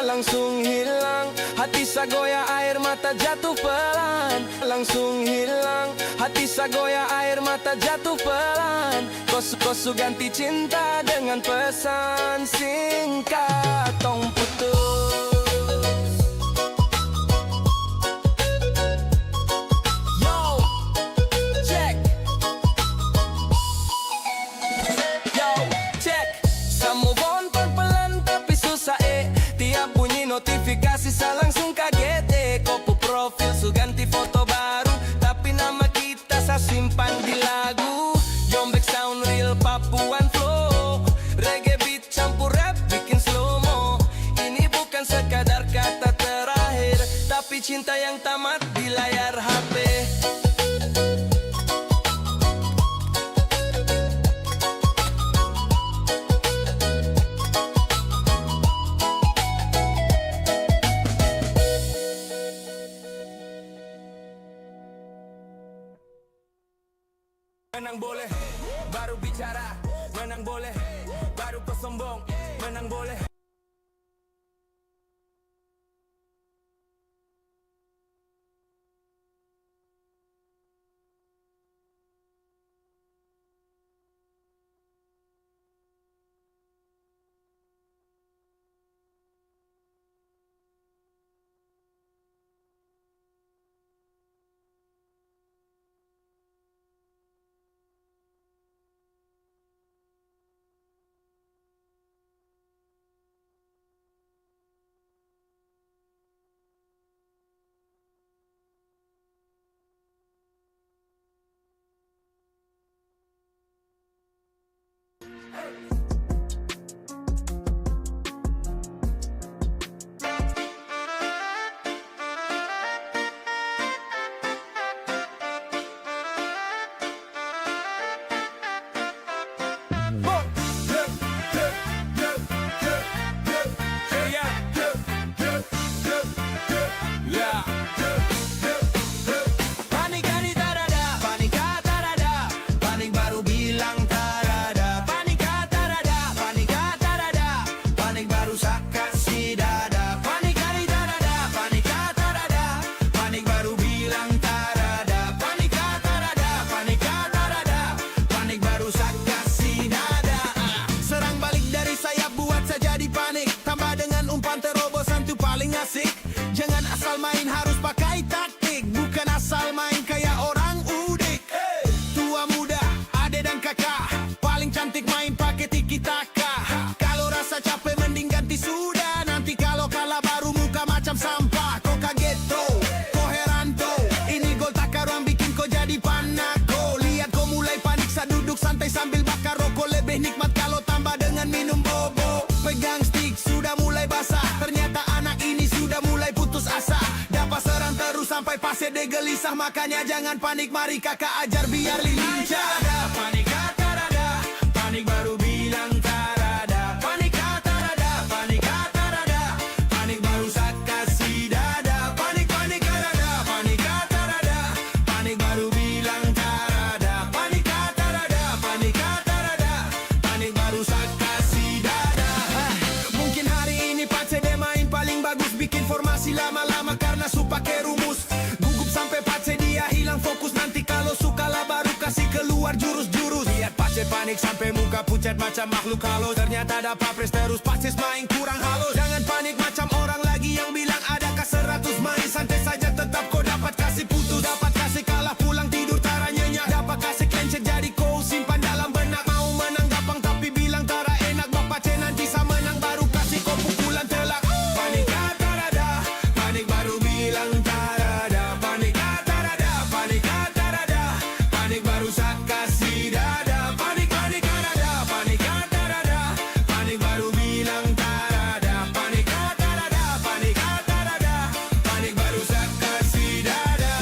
langsung hilang. Hati sagoya, air mata jatuh pelan. Langsung hilang. Hati sagoya, air mata jatuh pelan. Kosu ganti cinta dengan pesan singkat. Tong putus. Notifikasi sa langsung kaget Kopu profil su ganti foto baru, tapi nama kita sa simpan di lagu. Yombex sound real Papuan flow, reggae beat campur rap bikin slow-mo. Ini bukan sekadar kata terakhir, tapi cinta yang tamat di layar HP. Menang boleh, baru bicara. Menang boleh, baru kau sombong. Menang boleh. Jangan asal main, harus pakai taktik. Bukan asal main kayak orang udik. Tua muda, ade dan kakak, paling cantik main pakai tiki-taka. Kalau rasa capek mending ganti sudah. Nanti kalau kalah baru muka macam sampah. Kau kaget tuh, kau heran tuh. Ini gol takaruan bikin kau jadi panako. Lihat kau mulai panik saat duduk santai sambil bakar rokok. Lebih nikmat kalau tambah dengan minum bobo. Pegang stick sudah mulai basah. Ternyata anak ini sudah mulai putus asa. Dapat serang terus sampai pase de gelisah. Makanya jangan panik, mari kakak ajar biar lincah. Panik kata rada, panik baru bilang tarada. Panik kata rada, panik kata rada, panik baru saat kasih dada. Panik rada, panik kata rada, panik baru bilang tarada. Panik kata rada, panik kata rada, panik baru saat kasih dada. Mungkin hari ini pace de main paling bagus, bikin formasi lama-lama karena su pakai rumus. Gugup sampai pace dia hilang fokus. Nanti kalau suka lah baru kasih keluar jurus-jurus. Lihat pace panik sampai muka pucat macam makhluk halus. Ternyata ada papres terus pace main kurang halus. Jangan panik macam orang lagi yang bilang adakah 100 main. Santai saja tetap kau dapat kasih putus. Dapat kasih kalah pulang tidur tara nyenyak. Dapat kasih clencet jadi kau simpan dalam benak. Mau menang gampang tapi bilang tara enak. Bapak C nanti sa menang baru kasih kau pukulan telak. Panik kata rada, panik baru bilang tarada. Panik kata rada, panik kata rada, panik baru saat kasih dada. Panik rada, panik kata rada, panik baru bilang tarada. Panik kata rada, panik kata rada, panik baru saat kasih dada.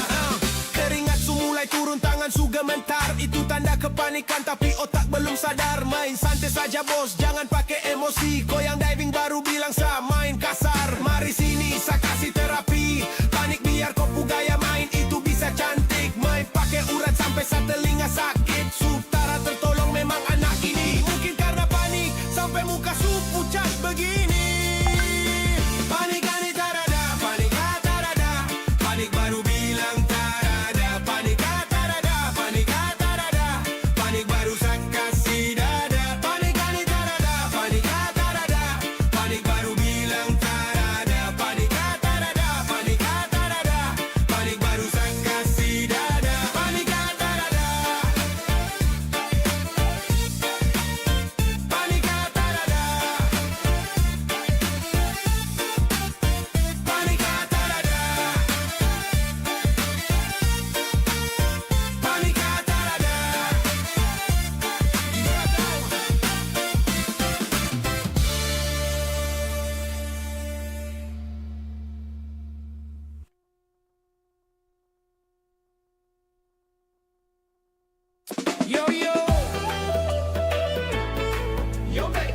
Keringat su mulai turun, tangan su gemetar. Itu tanda kepanikan tapi otak belum sadar. Main santai saja bos, jangan pakai emosi. Kau yang diving baru bilang sa main kasar. Mari sini sa kasih terapi. Panik biar kau gaya main itu bisa cantik. Main pakai urat sampai sa telinga sakit. Sutara tertolong memang anak ini. Mungkin karena panik sampai muka su pucat begini. Yo yo, Yombex,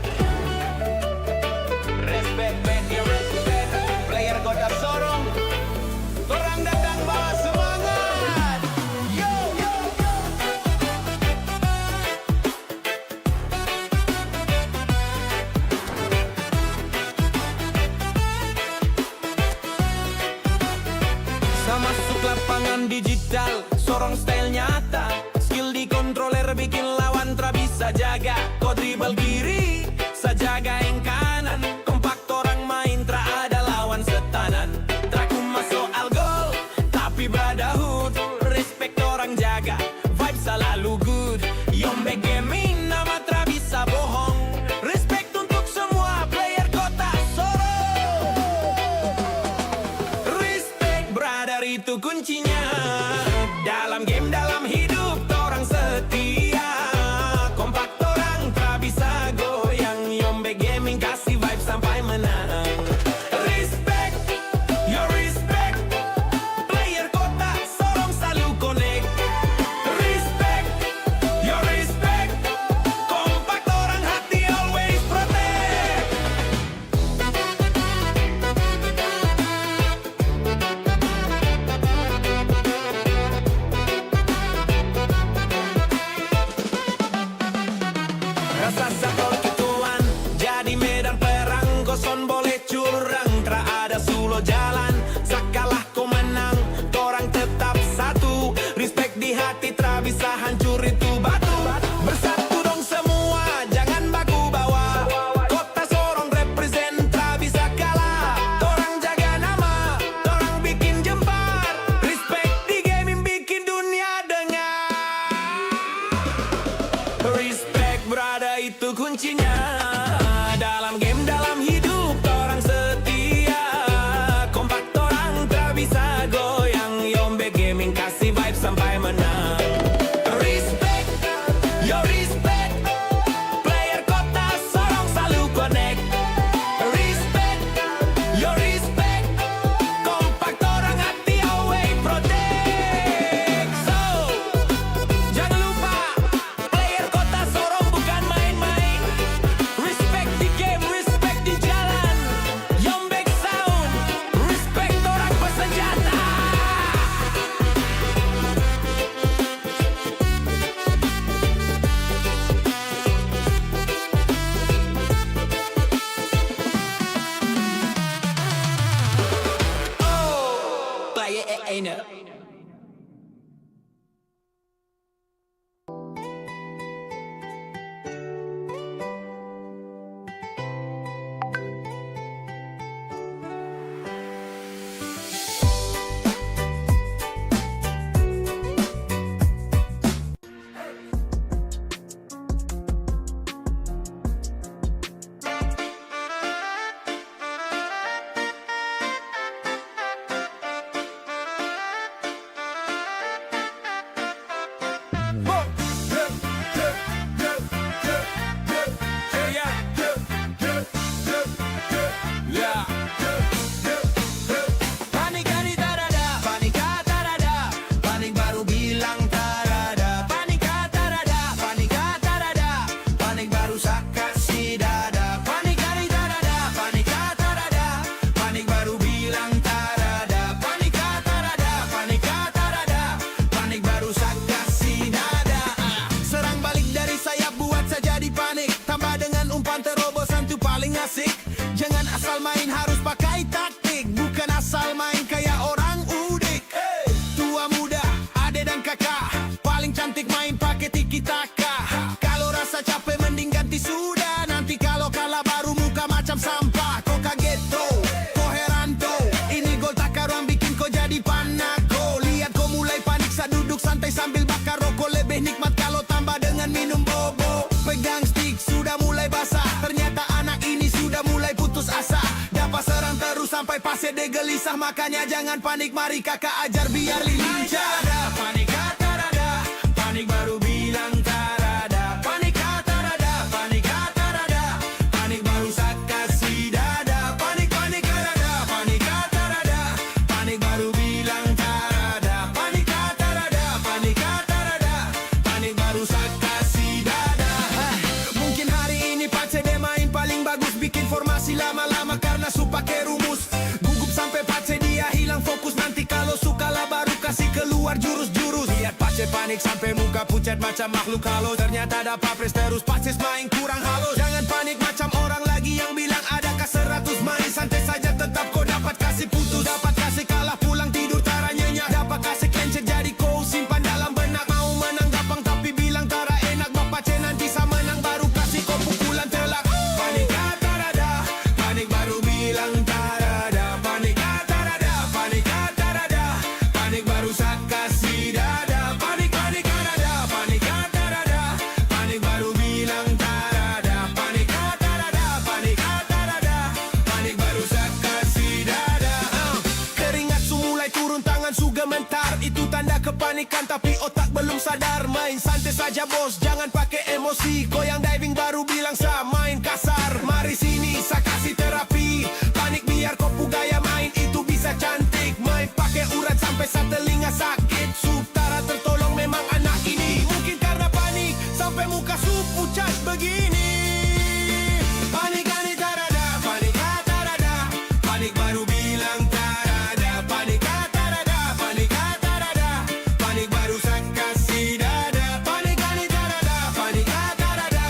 respect man, ya respect. Player kota sorong, orang datang bawa semangat. Yo yo yo. Sama masuk lapangan digital, sorong style nyata. Skill di controller bikin lawan tra bisa jaga. Kau dribble kiri, sajaga yang kanan. Kompak orang main tra ada lawan setanan. Traku masuk al gol, tapi brotherhood. Respect orang jaga, vibe selalu good. Yombex gaming nama tra bisa bohong. Respect untuk semua player kota Sorong. Respect brother itu kuncinya. Dalam game dalam hidup orang setia. Kompak orang tak bisa goyang. Yombex gaming kasih vibe sampai menang. Respect, your respect. Player kota Sorong selalu connect. Respect, your respect. Kompak orang hati always protect. Rasa sakol kituan jadi medan perang. Koson boleh curang, tra ada sulo jalan. Sakalah kau menang, torang tetap satu. Respect di hati, tra bisa hancur itu batu. Bersatu dong semua, jangan baku bawa. Kota Sorong represent, tra bisa kalah. Torang jaga nama, torang bikin jempar. Respect di gaming bikin dunia dengar. Respect brother itu kuncinya. Dalam game dalam hidup orang setia. Kompak orang tak bisa goyang. Yombex gaming kasih vibe sampai menang. Respect, your respect. Player kota Sorong selalu connect. Respect, your respect. Kompak orang hati always protect. So, jangan lupa, player kota Sorong bukan main-main. Respect di game, respect di jalan. Yombex sound, respect orang bersenjata. Oh, player ain't it. Panik hari tarada, panik tarada, panik baru bilang tarada. Panik tarada, panik tarada, panik baru sakasi dada. Panik hari tarada, panik tarada, panik baru bilang tarada. Panik tarada, panik tarada, panik baru sakasi dada. Serang balik dari sayap buat saya jadi panik. Tambah dengan umpan terobosan tuh paling asik. Jangan asal main, harus pakai taktik. Bukan asal main kayak orang udik. Tua muda, ade dan kakak, paling cantik main pakai tiki-taka. Kalau rasa capek mending ganti sudah. Nanti kalau kalah baru muka macam sampah. Kau kaget tuh, kau heran tuh. Ini gol takaruan bikin kau jadi panako. Lihat kau mulai panik saat duduk santai sambil bakar rokok. Lebih nikmat kalau tambah dengan minum bobo. Pegang stick sudah mulai basah. Ternyata anak ini sudah mulai putus asa. Dapat serang terus sampai pase de gelisah. Makanya jangan panik, mari kakak ajar biar lincah. Panik tarada, panik baru bilang tarada. Panik tarada, panik tarada, panik baru sakasi dada. Panik tarada, panik tarada, panik baru bilang tarada. Panik tarada, panik tarada, panik baru pencet panik sampai muka pucat macam makhluk halus. Ternyata ada papres terus pasis main kurang halus. Jangan panik macam orang lagi yang bilang adakah 100 main. Santai saja tetap kau dapat kasih putus, dapat kasih kalah pulang tidur tara nyenyak, dapat kasih kencet jadi kau simpan dalam benak. Mau menang gampang tapi bilang tara enak. Bapak C nanti sama menang baru kasih kau pukulan telak. Panik tarada, panik baru bilang tarada. Panik tarada, panik tarada, panik baru saat kasih dada. Panik tarada, panik tarada, panik baru bilang tarada. Panik tarada, panik tarada, panik baru saat kasih dada. Keringat mulai turun tangan su gemetar, itu tanda kepanikan tapi otak belum sadar. Main santai saja bos, jangan pakai emosi. Kau yang diving baru bilang sa main kasar. Mari sini saya kasih terapi. Panik biar kau gaya main itu bisa cantik. Main pakai urat sampai sa telinga sakit. Sutara tertolong memang anak ini. Mungkin karena panik sampai muka su pucat begini. Panik tarada, panik tarada, panik baru bilang tarada. Panik tarada, panik tarada, panik baru saya kasih dada. Panik tarada, panik tarada,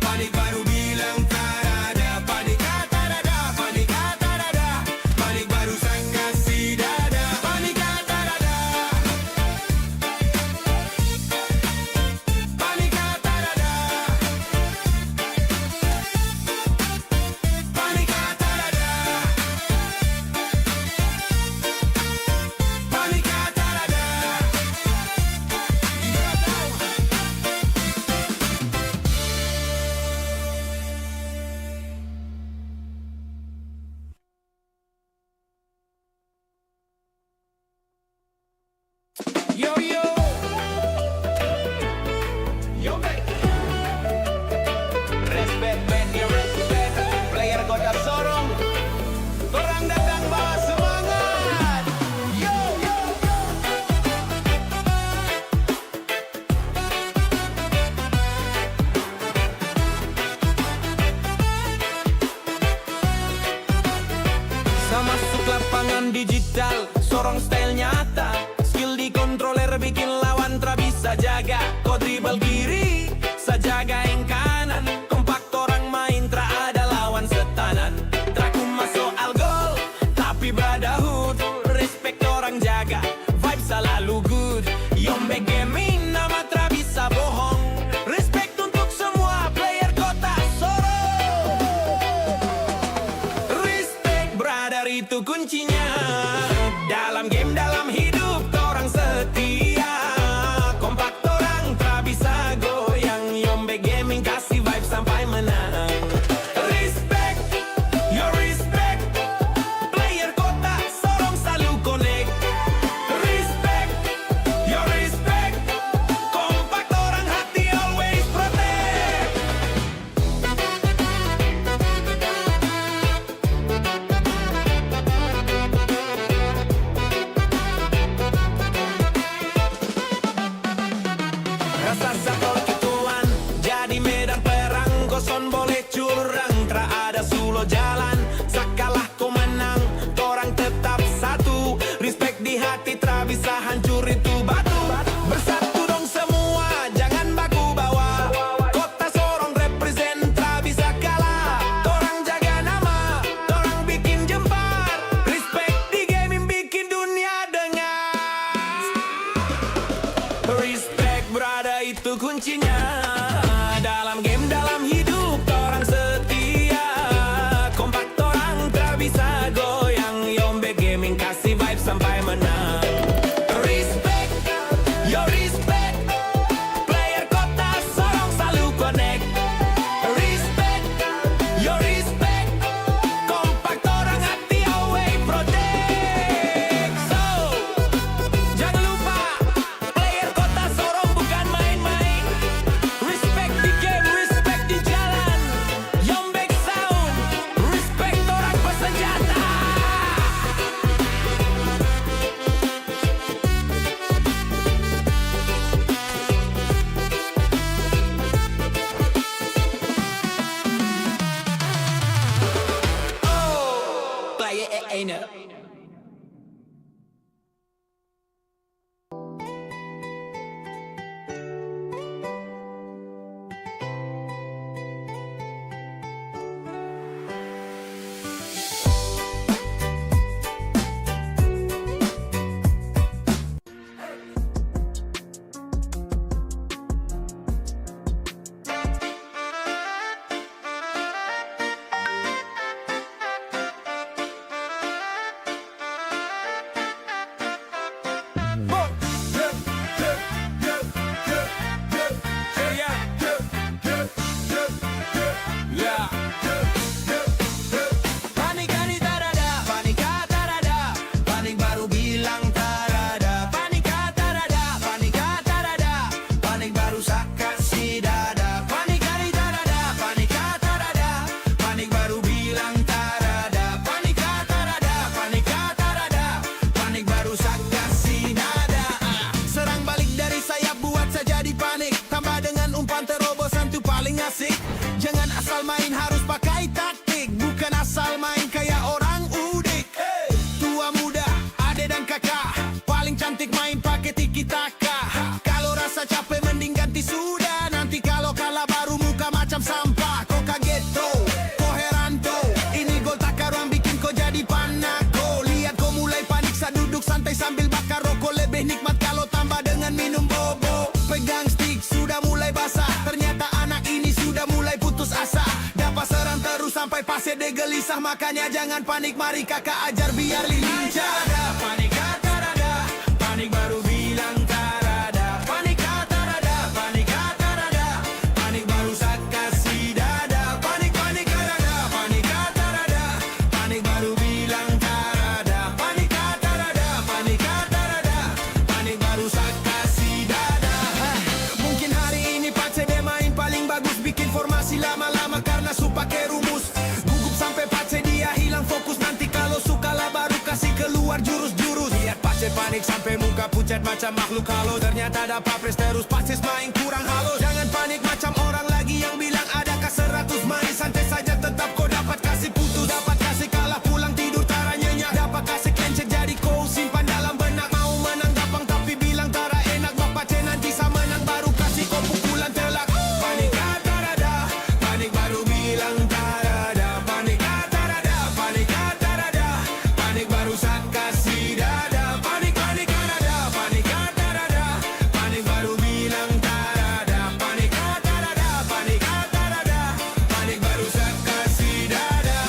panik baru bilang tarada. Panik tarada, panik tarada, panik baru saya kasih dada. Panik tarada, panik tarada, panik tarada, panik tarada. Yo yo, Yombex. Respect, man, you respect. Player kota sorong, orang datang bawa semangat. Yo yo. Saya masuk lapangan digital, sorong style nyata. Skill di controller bikin lawan tra bisa jaga. Kau dribble kiri, saya jagain kanan. Kompak orang main tra ada lawan setanan. Traku masuk al gol, tapi brotherhood. Respect orang jaga, vibe selalu good. Yombex gaming nama tra bisa bohong. Respect untuk semua player kota Sorong. Respect brother itu kuncinya. Dalam game dalam hidup orang setia. Kompak orang tak bisa goyang. Yombex gaming kasih vibe sampai menang. Respect, your respect. Player kota Sorong selalu connect. Respect, your respect. Kompak orang hati always protect. Rasa sakol kituan jadi medan perang. Koson boleh curang, tra ada sulo jalan. Sakalah kau menang, orang tetap satu. Respect di hati tra bisa hancur itu batu. Bersatu dong semua, jangan baku bawa. Kota Sorong represent tra bisa kalah. Orang jaga nama, orang bikin jempar. Respect di gaming bikin dunia dengar. Respect brother itu kuncinya. Dalam game dalam hidup orang setia. Kompak orang tak bisa goyang. Yombex gaming kasih vibe sampai menang. Respect, your respect. Player kota Sorong selalu connect. Respect, your respect. Kompak orang hati always protect. So, jangan lupa player kota Sorong bukan main-main. Respect the game, respect deh gelisah, makanya jangan panik. Mari kakak ajar biar lincah. Panik kata rada, panik baru bilang tarada. Panik kata rada, panik kata rada, panik baru saat kasih dada. Panik panik rada, panik kata rada, panik baru bilang tarada. Panik kata rada, panik kata rada, panik baru saat kasih dada. Mungkin hari ini Pace deh main paling bagus, bikin formasi lama-lama karena su pakai rumus. Gugup sampai Pace dia hilang fokus, nanti kalau suka lah baru kasih keluar jurus-jurus. Lihat Pace panik sampai muka pucat macam makhluk halus. Ternyata dapat pres terus Pace main kurang halus. Jangan panik macam orang lagi yang bilang adakah 100. Main santai saja tetap kau dapat kasih putus. Dapat kasih kalah pulang tidur tara nyenyak. Dapat kasih kencet jadi kau simpan dalam benak. Mau menang gampang tapi bilang tara enak. Bapak Pace nanti sama menang baru kasih kau pukulan telak. Panik kata rada, panik baru bilang tarada. Panik kata rada, panik kata rada, panik baru saat kasih dada. Panik panik rada, panik kata rada, panik baru bilang tarada. Panik kata rada, panik kata rada, panik baru saat kasih dada.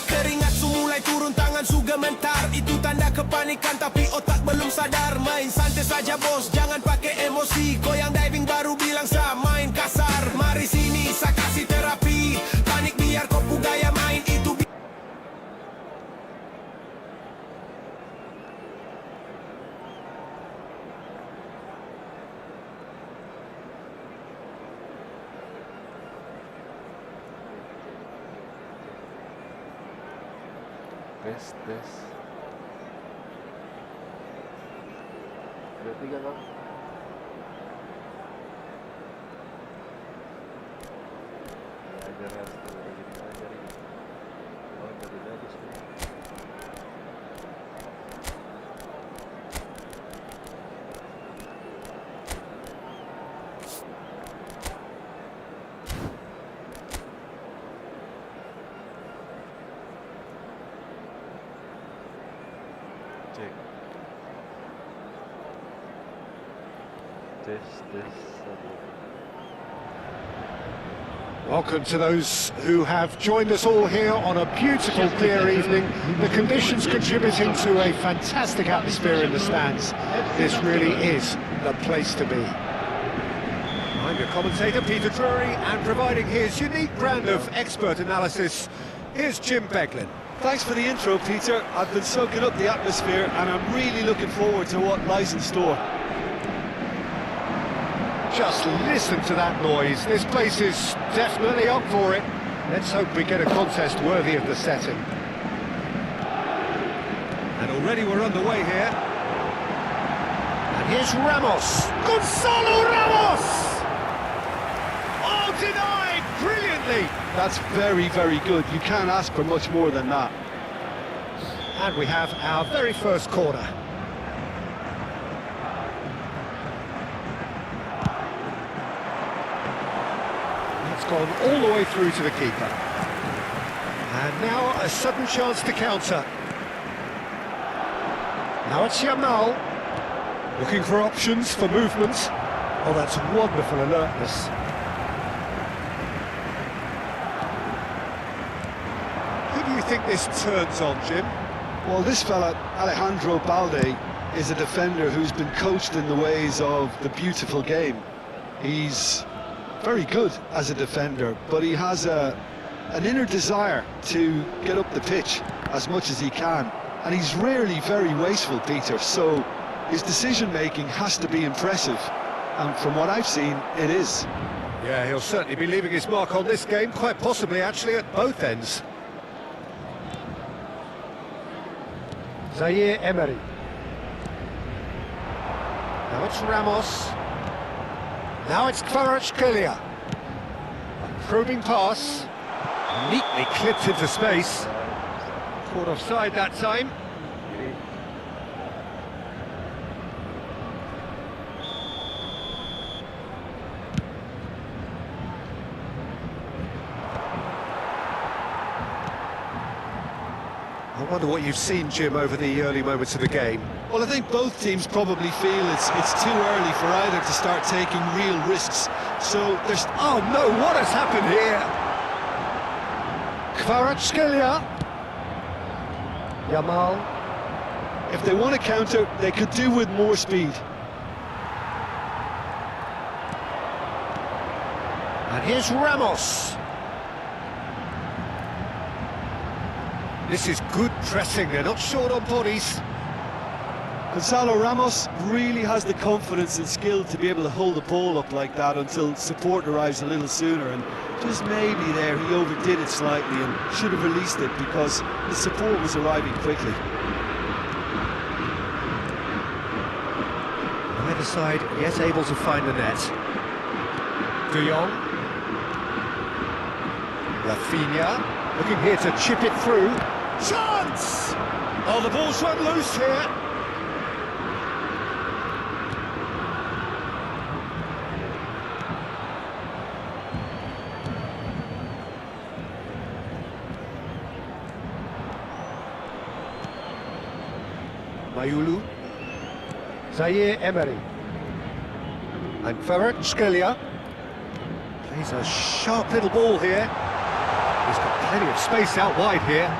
Keringat su mulai turun, tangan su gemetar. Itu tanda kepanikan tapi otak belum sadar. Main santai saja bos, jangan pakai emosi. Kau yang diving baru bilang sa main kasar. Mari sini sa kasih terapi. Panik biar kau pu gaya main itu. Tes. 2, 3 kan? Ajar ini. Oh, jadi bagus nih. Cek. Tes. Welcome to those who have joined us all here on a beautiful, clear evening. The conditions contributing to a fantastic atmosphere in the stands. This really is the place to be. I'm your commentator, Peter Drury, and providing his unique brand of expert analysis, here's Jim Beglin. Thanks for the intro, Peter. I've been soaking up the atmosphere and I'm really looking forward to what lies in store. Just listen to that noise. This place is definitely up for it. Let's hope we get a contest worthy of the setting. And already we're underway here. And here's Ramos. Gonzalo Ramos! Oh, denied brilliantly. That's very, very good. You can't ask for much more than that. And we have our very first corner. It's gone all the way through to the keeper. And now a sudden chance to counter. Now it's Yamal. Looking for options for movement. Oh, that's wonderful alertness. Who do you think this turns on, Jim? Well, this fella, Alejandro Balde, is a defender who's been coached in the ways of the beautiful game. He's very good as a defender, but he has an inner desire to get up the pitch as much as he can. And he's rarely very wasteful, Peter, so his decision-making has to be impressive. And from what I've seen, it is. Yeah, he'll certainly be leaving his mark on this game, quite possibly actually at both ends. Zaire Emery. Now it's Ramos. Now it's Kvaratskhelia. A probing pass. Neatly clipped into space. Caught offside that time. I wonder what you've seen, Jim, over the early moments of the game. Well, I think both teams probably feel it's too early for either to start taking real risks. So there's... Oh no, what has happened here? Kvaratskhelia. Yamal. If they want to counter, they could do with more speed. And here's Ramos. This is good pressing, they're not short on bodies. Gonzalo Ramos really has the confidence and skill to be able to hold the ball up like that until support arrives a little sooner, and just maybe there he overdid it slightly and should have released it because the support was arriving quickly. Either side yet able to find the net. De Jong. Rafinha looking here to chip it through. Chance! Oh, the ball's run loose here. Mayulu. Zaire Emery. And Kvaratskhelia. Plays a sharp little ball here. He's got plenty of space out wide here.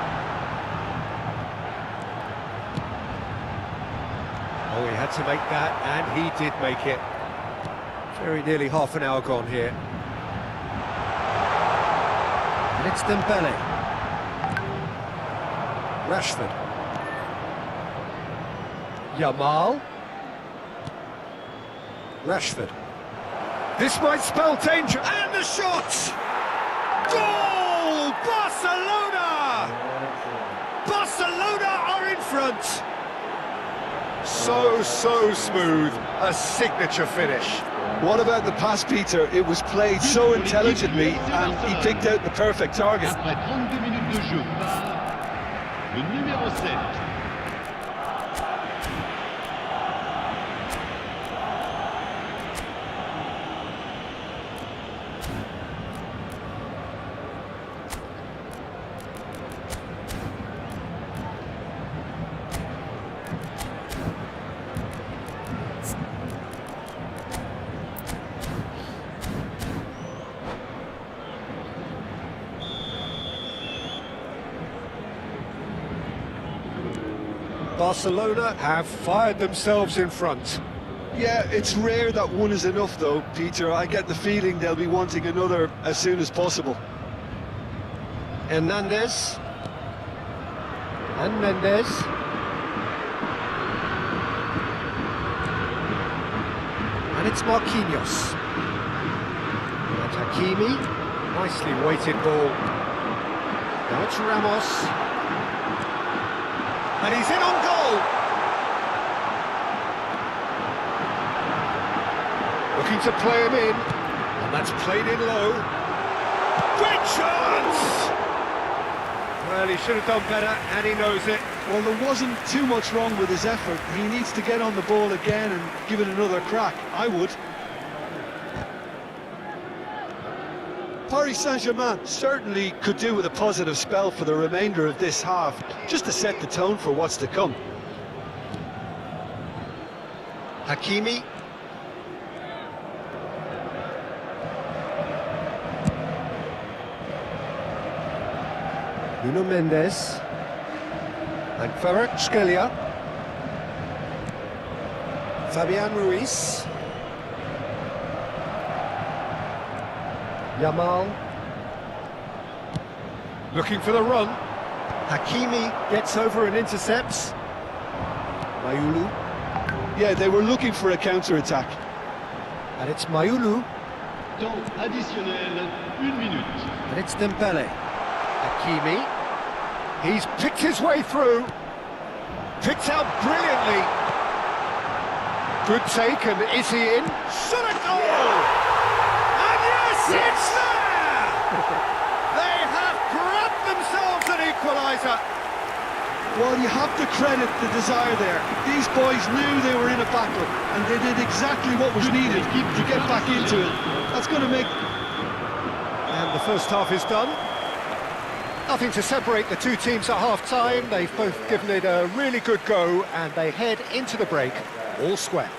Oh, he had to make that, and he did make it. Very nearly half an hour gone here. And it's Dembele. Rashford. Yamal. Rashford. This might spell danger, and the shot! Goal! Barcelona! Barcelona are in front! So smooth, a signature finish. What about the pass, Peter? It was played so intelligently and he picked out the perfect target. Après 32 minutes de jeu par le numéro 7. Barcelona have fired themselves in front. Yeah, it's rare that one is enough though, Peter. I get the feeling they'll be wanting another as soon as possible. Hernandez. And Mendes. And it's Marquinhos. And Hakimi. Nicely weighted ball. Now it's Ramos. And he's in on goal! Looking to play him in. And that's played in low. Great chance! Well, he should have done better, and he knows it. Well, there wasn't too much wrong with his effort. He needs to get on the ball again and give it another crack. I would. Paris Saint-Germain certainly could do with a positive spell for the remainder of this half, just to set the tone for what's to come. Hakimi. Nuno Mendes. And Kvaratskhelia. Fabian Ruiz. Yamal. Looking for the run. Hakimi gets over and intercepts. Mayulu. Yeah, they were looking for a counter-attack. And it's Mayulu. Temps additionnel, 1 minute. And it's Dembele. Hakimi. He's picked his way through. Picked out brilliantly. Good take, and is he in? Shot a goal! And yes, it's there! They have grabbed themselves an equaliser. Well, you have to credit the desire there. These boys knew they were in a battle, and they did exactly what was needed to get back into it. That's going to make... And the first half is done. Nothing to separate the two teams at half-time. They've both given it a really good go, and they head into the break all square.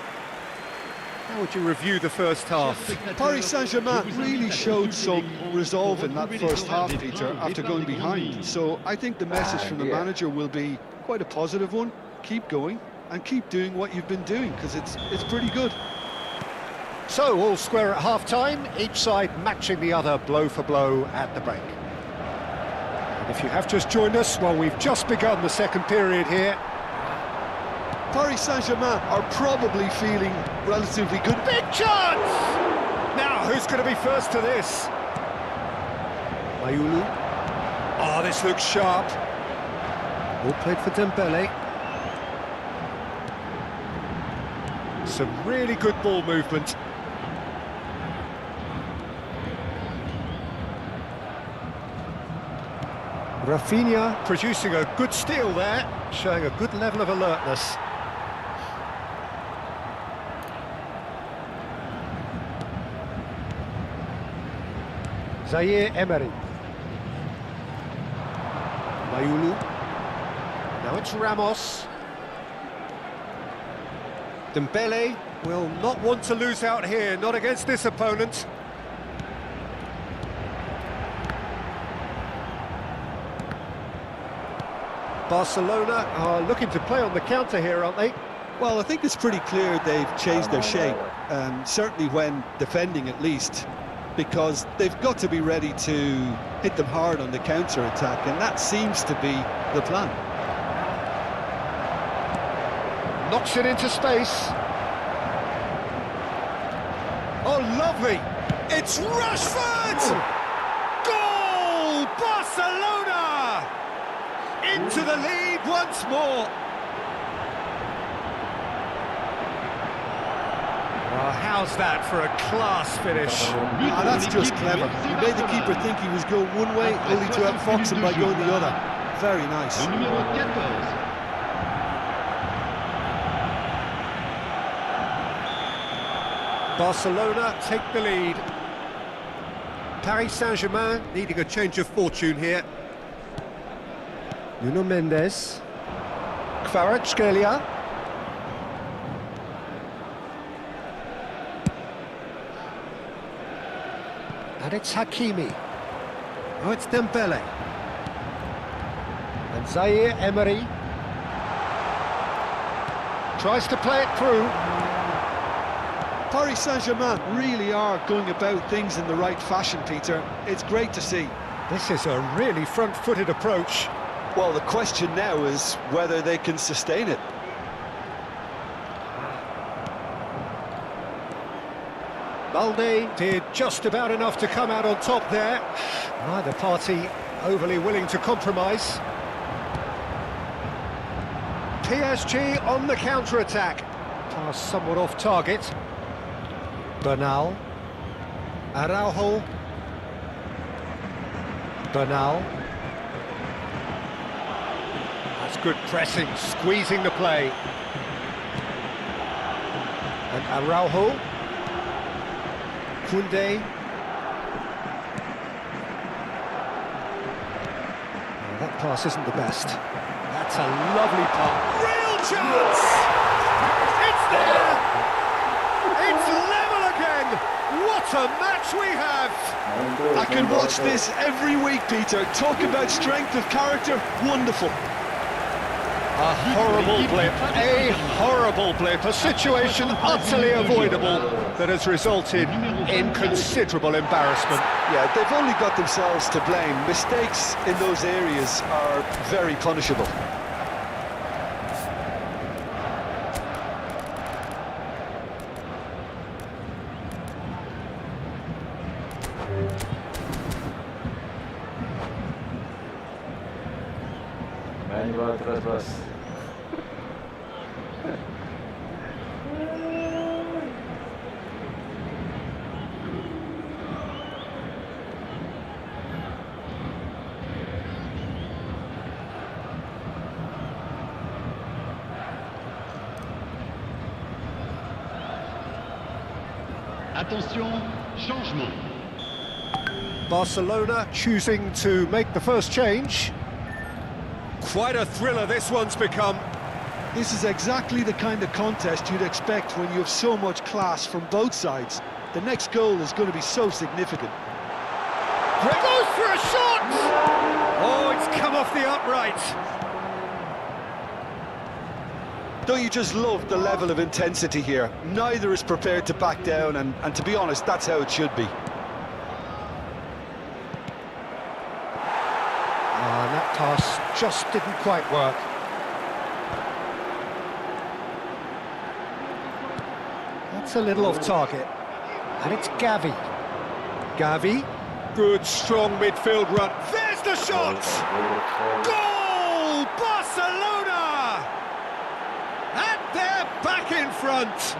How would you review the first half? Paris Saint-Germain really showed some resolve in that first half, Peter, after going behind. So I think the message from the manager will be quite a positive one. Keep going and keep doing what you've been doing, because it's pretty good. So, all square at half-time, each side matching the other blow for blow at the break. And if you have just joined us, well, we've just begun the second period here. Paris Saint-Germain are probably feeling relatively good. Big chance! Now, who's going to be first to this? Mayulu. Oh, this looks sharp. All played for Dembele. Some really good ball movement. Rafinha producing a good steal there, showing a good level of alertness. Zaire Emery. Mayulu. Now it's Ramos. Dembele will not want to lose out here, not against this opponent. Barcelona are looking to play on the counter here, aren't they? Well, I think it's pretty clear they've changed their shape, certainly when defending at least, because they've got to be ready to hit them hard on the counter-attack, and that seems to be the plan. Knocks it into space. Oh, lovely! It's Rashford! Goal! Barcelona! Into the lead once more. Well, how's that for a class finish? Ah, that's just clever. He made the keeper think he was going one way, only to outfox him by going the other. Very nice. Le numéro 14. Barcelona take the lead. Paris Saint-Germain needing a change of fortune here. Nuno Mendes. Kvaratskhelia. And it's Hakimi. Oh, it's Dembele. And Zaire Emery. Tries to play it through. Paris Saint-Germain really are going about things in the right fashion, Peter. It's great to see. This is a really front-footed approach. Well, the question now is whether they can sustain it. Balde did just about enough to come out on top there. Neither party overly willing to compromise. PSG on the counter-attack. Pass somewhat off target. Bernal. Araujo. Bernal. That's good pressing, squeezing the play. And Araujo. Koundé. Oh, that pass isn't the best. That's a lovely pass. Real chance! It's there! It's level again! What a match we have! I can watch this every week, Peter. Talk about strength of character. Wonderful. A horrible blip, a situation utterly avoidable that has resulted in considerable embarrassment. Yeah, they've only got themselves to blame. Mistakes in those areas are very punishable. Main bola terus bos. Attention, changement. Barcelona choosing to make the first change. Quite a thriller this one's become. This is exactly the kind of contest you'd expect when you have so much class from both sides. The next goal is going to be so significant. Goes for a shot! Oh, it's come off the upright. Don't you just love the level of intensity here? Neither is prepared to back down, and to be honest, that's how it should be. That pass just didn't quite work. That's a little off target. And it's Gavi. Gavi. Good, strong midfield run. There's the shot! Goal! Barcelona! And they're back in front.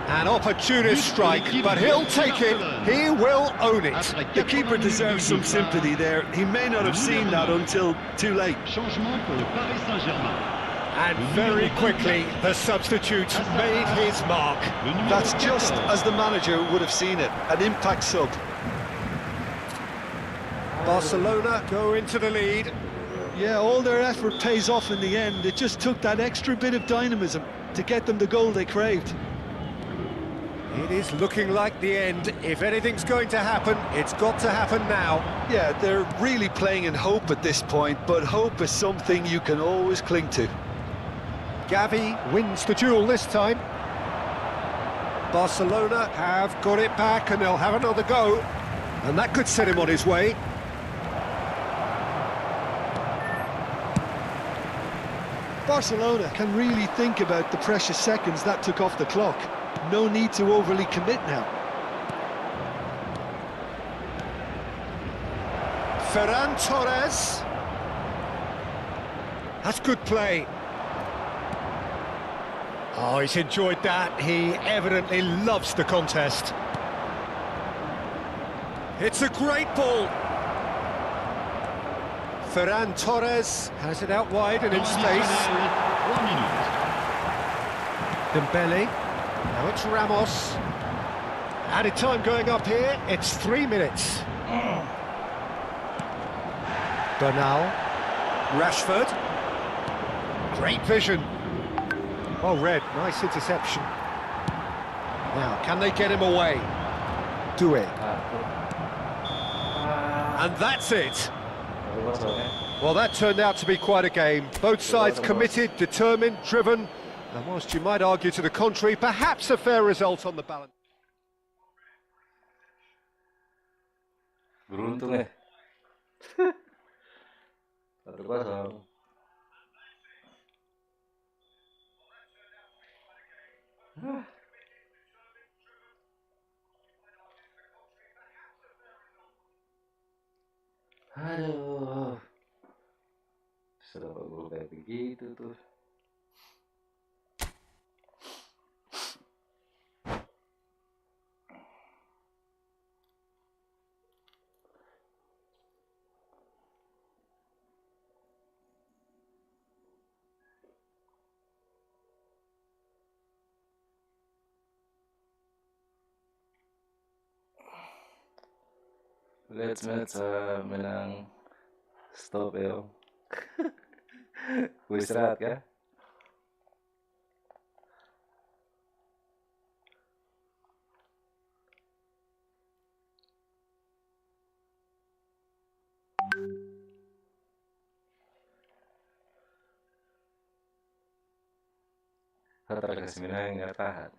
An opportunist strike, but he'll take it. He will own it. The keeper deserves some sympathy there. He may not have seen that until too late. Changement pour le Paris Saint-Germain. And very quickly, the substitute made his mark. That's just as the manager would have seen it. An impact sub. Barcelona go into the lead. Yeah, all their effort pays off in the end. It just took that extra bit of dynamism to get them the goal they craved. It is looking like the end. If anything's going to happen, it's got to happen now. Yeah, they're really playing in hope at this point, but hope is something you can always cling to. Gavi wins the duel this time. Barcelona have got it back and they'll have another go. And that could set him on his way. Barcelona can really think about the precious seconds that took off the clock. No need to overly commit now. Ferran Torres. That's good play. Oh, he's enjoyed that. He evidently loves the contest. It's a great ball. Ferran Torres has it out wide and in space. 3 minutes. Dembele. Now it's Ramos. Added time going up here. It's 3 minutes. Bernal. Rashford. Great vision. Oh, Red, nice interception. Now, can they get him away? Do it. And that's it. Well, that turned out to be quite a game. Both sides committed, determined, driven, and whilst you might argue to the contrary, perhaps a fair result on the balance. Beruntung ya. 1-0. Aduh, kenapa gue kayak begitu tuh? Let's menang stop ya. Gue istirahat ya. Rata kasih menang nggak tahan.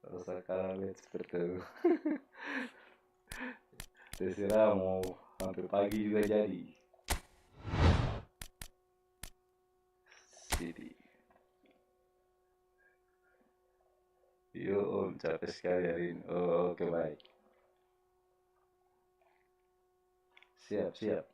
Rasa kalah lihat seperti itu. Terserah mau hampir pagi juga jadi. Sini. Yo om, capek sekali hari ini. Oh, oke baik. Siap.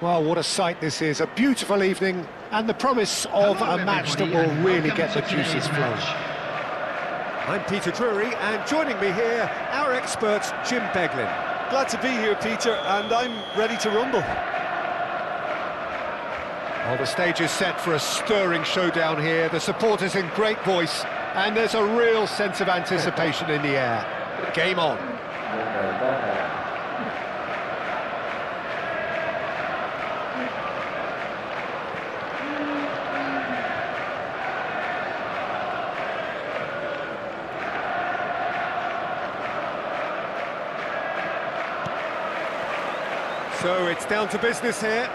Well, what a sight this is. A beautiful evening and the promise of a match that will really get the juices flowing. I'm Peter Drury, and joining me here, our expert, Jim Beglin. Glad to be here, Peter, and I'm ready to rumble. Well, the stage is set for a stirring showdown here. The supporters in great voice, and there's a real sense of anticipation in the air. Game on. So it's down to business here.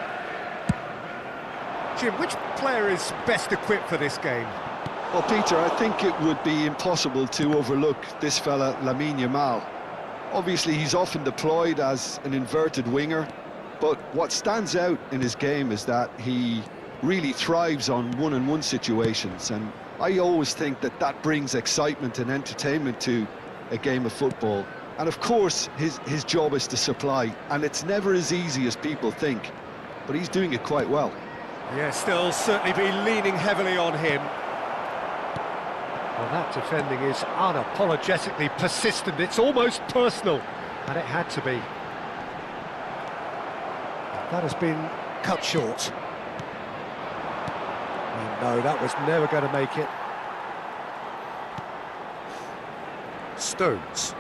Jim, which player is best equipped for this game? Well, Peter, I think it would be impossible to overlook this fella, Lamine Yamal. Obviously, he's often deployed as an inverted winger, but what stands out in his game is that he really thrives on one-on-one situations, and I always think that that brings excitement and entertainment to a game of football. And of course, his job is to supply, and it's never as easy as people think, but he's doing it quite well. Yeah, still certainly be leaning heavily on him. Well, that defending is unapologetically persistent. It's almost personal, and it had to be. That has been cut short. And no, that was never going to make it. Stones.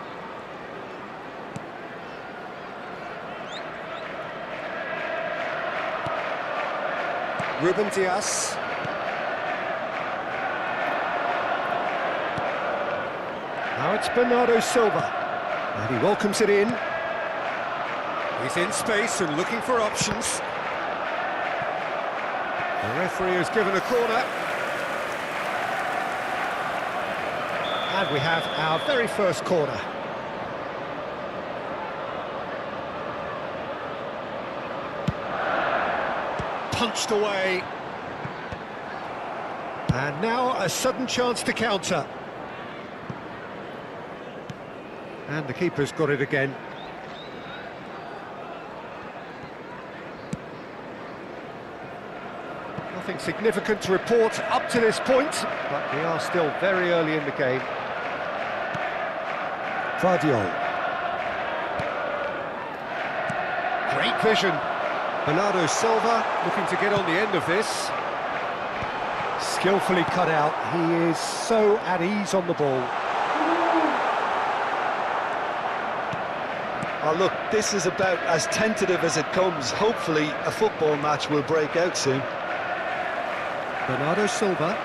Ruben Dias. Now it's Bernardo Silva, and he welcomes it in. He's in space and looking for options. The referee has given a corner. And we have our very first corner. Punched away. And now a sudden chance to counter. And the keeper's got it again. Nothing significant to report up to this point, but we are still very early in the game. Vardiol. Great vision. Bernardo Silva looking to get on the end of this. Skillfully cut out. He is so at ease on the ball. Oh, look, this is about as tentative as it comes. Hopefully, a football match will break out soon. Bernardo Silva.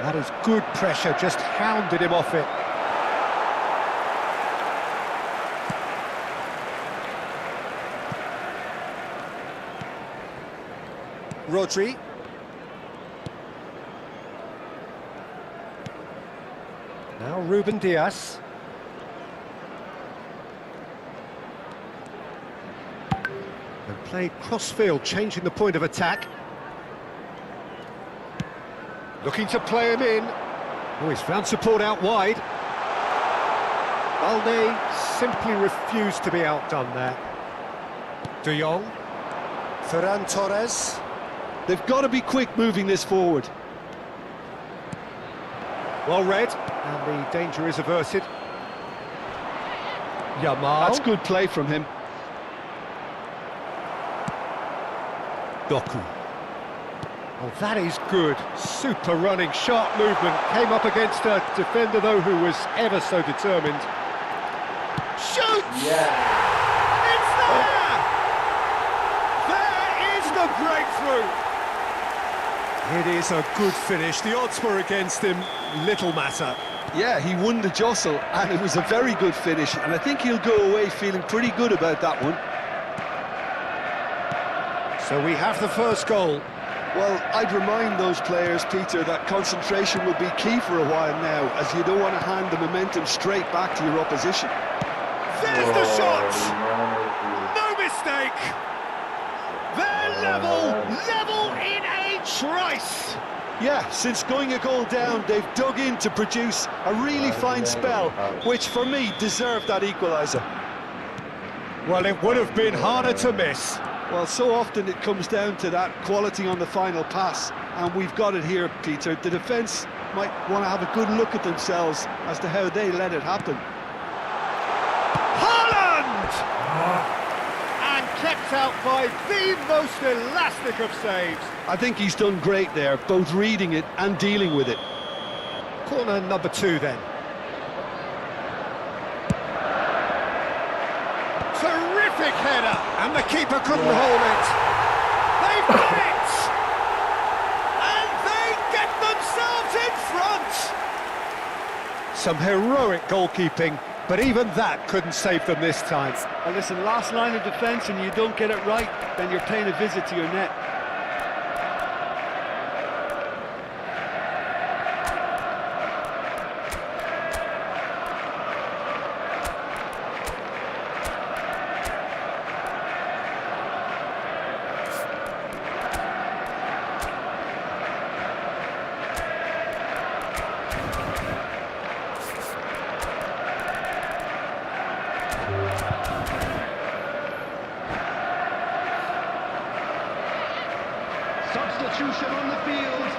That is good pressure, just hounded him off it. Rodri. Now Ruben Diaz. And played cross-field, changing the point of attack. Looking to play him in. Oh, he's found support out wide. Balde simply refused to be outdone there. De Jong. Ferran Torres. They've got to be quick moving this forward. Well read, and the danger is averted. Yamal. That's good play from him. Doku. Oh, that is good. Super running, sharp movement. Came up against a defender, though, who was ever so determined. Shoots! Yeah. It's there! There is the breakthrough! It is a good finish. The odds were against him. Little matter. Yeah, he won the jostle, and it was a very good finish, and I think he'll go away feeling pretty good about that one. So we have the first goal. Well, I'd remind those players, Peter, that concentration will be key for a while now, as you don't want to hand the momentum straight back to your opposition. There's the shot! No mistake! They're level in a trice! Yeah, since going a goal down, they've dug in to produce a really fine spell, which for me deserved that equaliser. Well, it would have been harder to miss. Well, so often it comes down to that quality on the final pass, and we've got it here, Peter. The defence might want to have a good look at themselves as to how they let it happen. Haaland! And kept out by the most elastic of saves. I think he's done great there, both reading it and dealing with it. Corner number 2 then. Terrific header, and the keeper couldn't hold it. They've got it! And they get themselves in front! Some heroic goalkeeping, but even that couldn't save them this time. And listen, last line of defence and you don't get it right, then you're paying a visit to your net. Substitution on the field,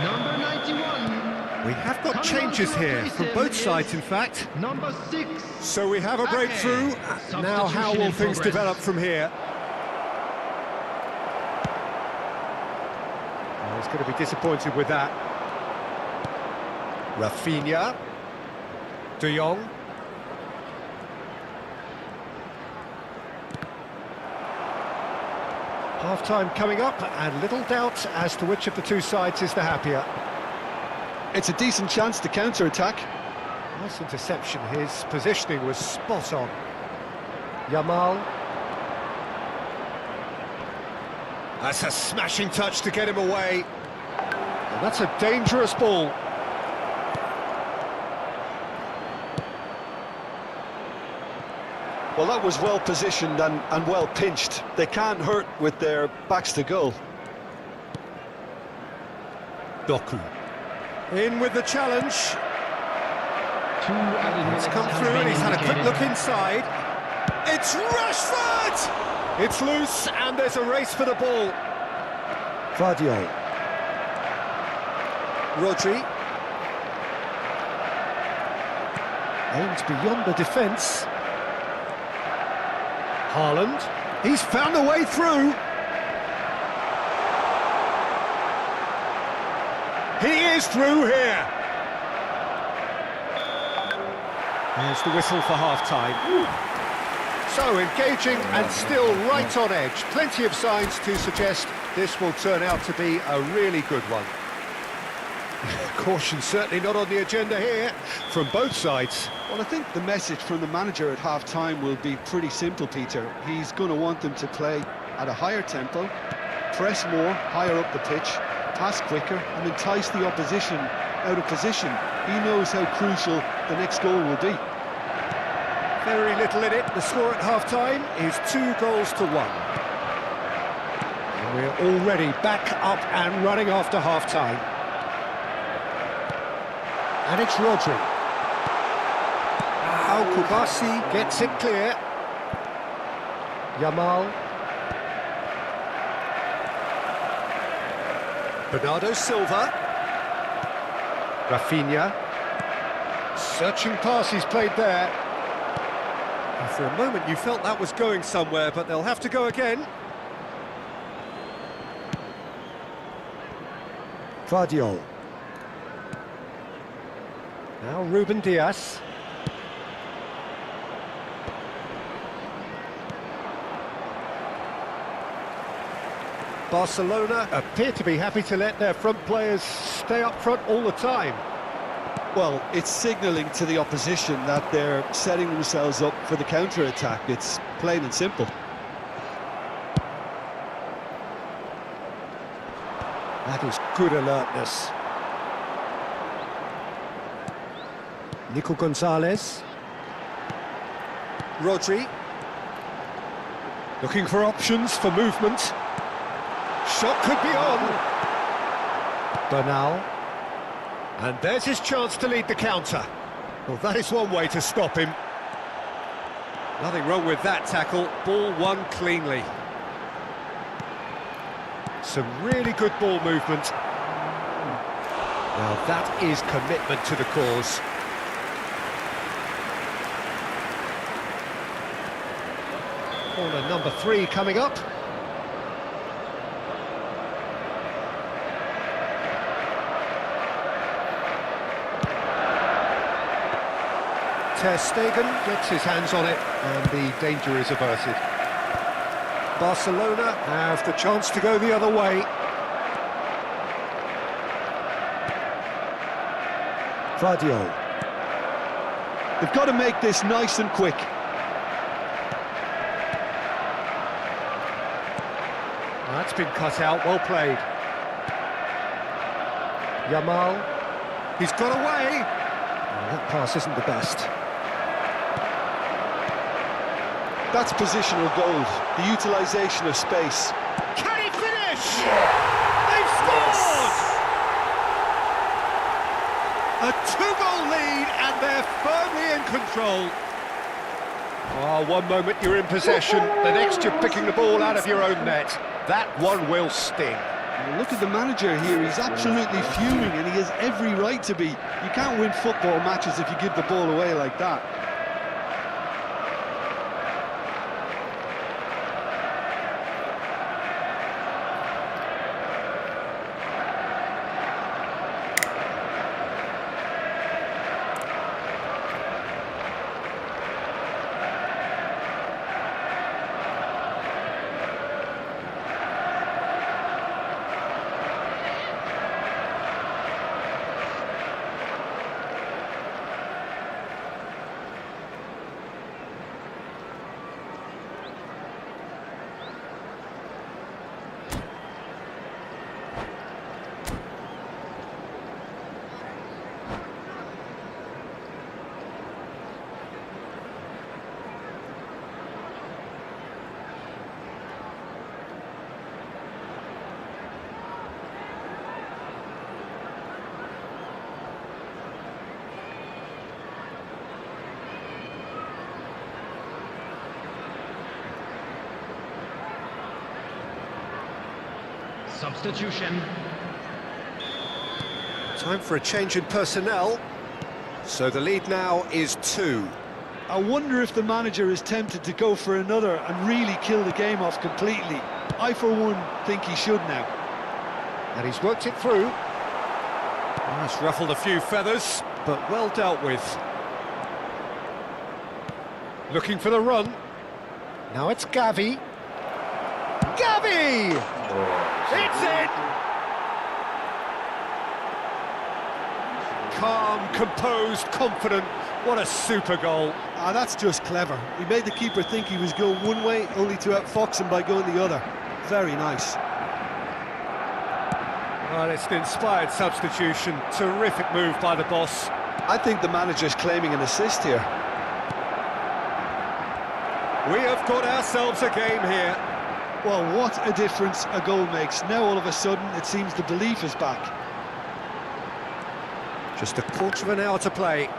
number 91. We have got changes here, from both sides in fact. Number 6. So we have a breakthrough. Now how will things develop from here? Oh, he's going to be disappointed with that. Rafinha. De Jong. Half-time coming up, and little doubt as to which of the two sides is the happier. It's a decent chance to counter-attack. Nice interception, his positioning was spot on. Yamal. That's a smashing touch to get him away. And that's a dangerous ball. Well, that was well positioned and well pinched. They can't hurt with their backs to goal. Doku. In with the challenge. It's come through and he's had a quick look inside. It's Rashford! It's loose and there's a race for the ball. Vardio. Rodri. Aims beyond the defence. Haaland. He's found a way through. He is through here. There's the whistle for half-time. So engaging and still right on edge. Plenty of signs to suggest this will turn out to be a really good one. Caution certainly not on the agenda here from both sides. Well, I think the message from the manager at half-time will be pretty simple, Peter. He's going to want them to play at a higher tempo, press more, higher up the pitch, pass quicker, and entice the opposition out of position. He knows how crucial the next goal will be. Very little in it. The score at half-time is 2-1. And we're already back up and running after half-time. And it's Rodri. Al-Kubasi gets it clear. Yamal. Bernardo Silva. Rafinha. Searching pass he's played there. And for a moment you felt that was going somewhere, but they'll have to go again. Vardiol. Now Ruben Diaz. Barcelona appear to be happy to let their front players stay up front all the time. Well, it's signalling to the opposition that they're setting themselves up for the counter-attack. It's plain and simple. That is good alertness. Nico Gonzalez. Rodri. Looking for options for movement. Shot could be on. Bernal. And there's his chance to lead the counter. Well, that is one way to stop him. Nothing wrong with that tackle. Ball won cleanly. Some really good ball movement. Now that is commitment to the cause. Corner number 3 coming up. Ter Stegen gets his hands on it and the danger is averted. Barcelona have the chance to go the other way. Vardiol. They've got to make this nice and quick. That's been cut out, well played. Yamal. He's got away. Oh, that pass isn't the best. That's positional gold, the utilisation of space. Can he finish? They've scored! A 2-goal lead and they're firmly in control. Oh, one moment you're in possession, the next you're picking the ball out of your own net. That one will sting. Well, look at the manager here, he's absolutely fuming and he has every right to be. You can't win football matches if you give the ball away like that. Substitution. Time for a change in personnel. So the lead now is 2. I wonder if the manager is tempted to go for another and really kill the game off completely. I, for one, think he should now. And he's worked it through. It's ruffled a few feathers, but well dealt with. Looking for the run. Now it's Gavi. Gavi! It's in! Calm, composed, confident. What a super goal. Ah, that's just clever. He made the keeper think he was going one way, only to outfox him by going the other. Very nice. Well, it's an inspired substitution. Terrific move by the boss. I think the manager's claiming an assist here. We have got ourselves a game here. Well, what a difference a goal makes. Now all of a sudden it seems the belief is back. Just a quarter of an hour to play.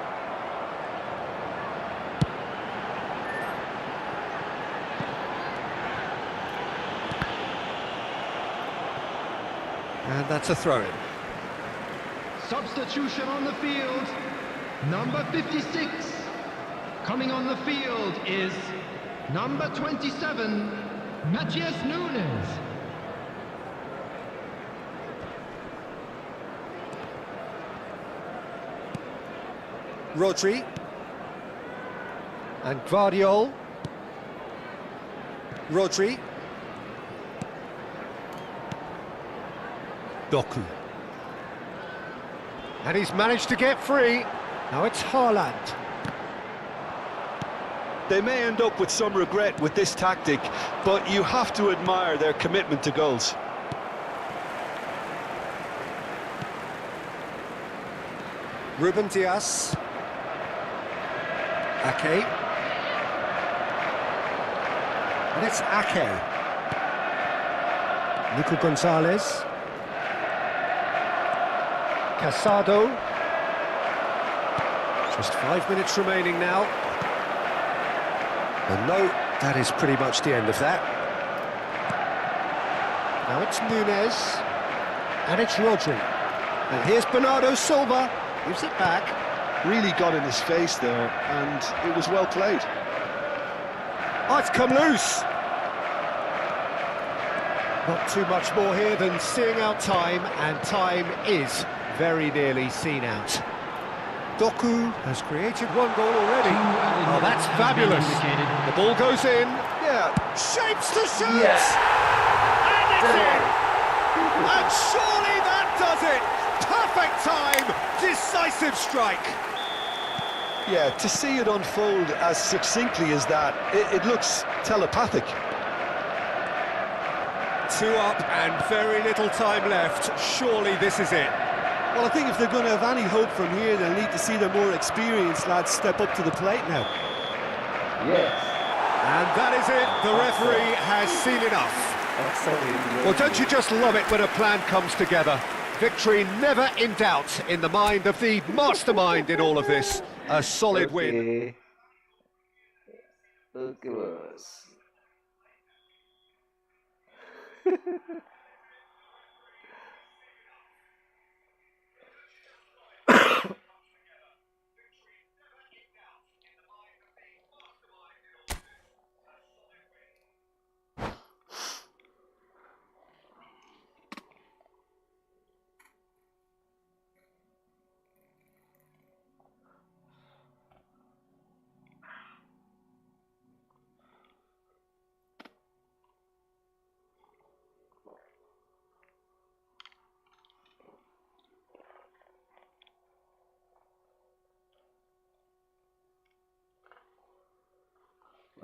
And that's a throw-in. Substitution on the field, number 56. Coming on the field is number 27, Matthias Nunes. Rodri. And Guardiol. Rodri. Doku. And he's managed to get free. Now it's Haaland. They may end up with some regret with this tactic, but you have to admire their commitment to goals. Ruben Dias. Ake. And it's Ake. Nico Gonzalez. Casado. Just 5 minutes remaining now. And no, that is pretty much the end of that. Now it's Nunes. And it's Rodri. And here's Bernardo Silva. Gives it back. Really got in his face there, and it was well played. Oh, it's come loose. Not too much more here than seeing out time, and time is very nearly seen out. Doku has created one goal already. Oh, that's fabulous. The ball goes in. Yeah, shapes to shoot. Yes. And it's in. And surely that does it. Perfect time. Decisive strike. Yeah, to see it unfold as succinctly as that, it looks telepathic. 2 up and very little time left. Surely this is it. Well, I think if they're going to have any hope from here, they'll need to see their more experienced lads step up to the plate now. Yes. And that is it. The referee has seen enough. Well, don't you just love it when a plan comes together? Victory never in doubt in the mind of the mastermind in all of this. A solid win. Okay, bos.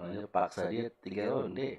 Makanya paksa dia 3 ronde.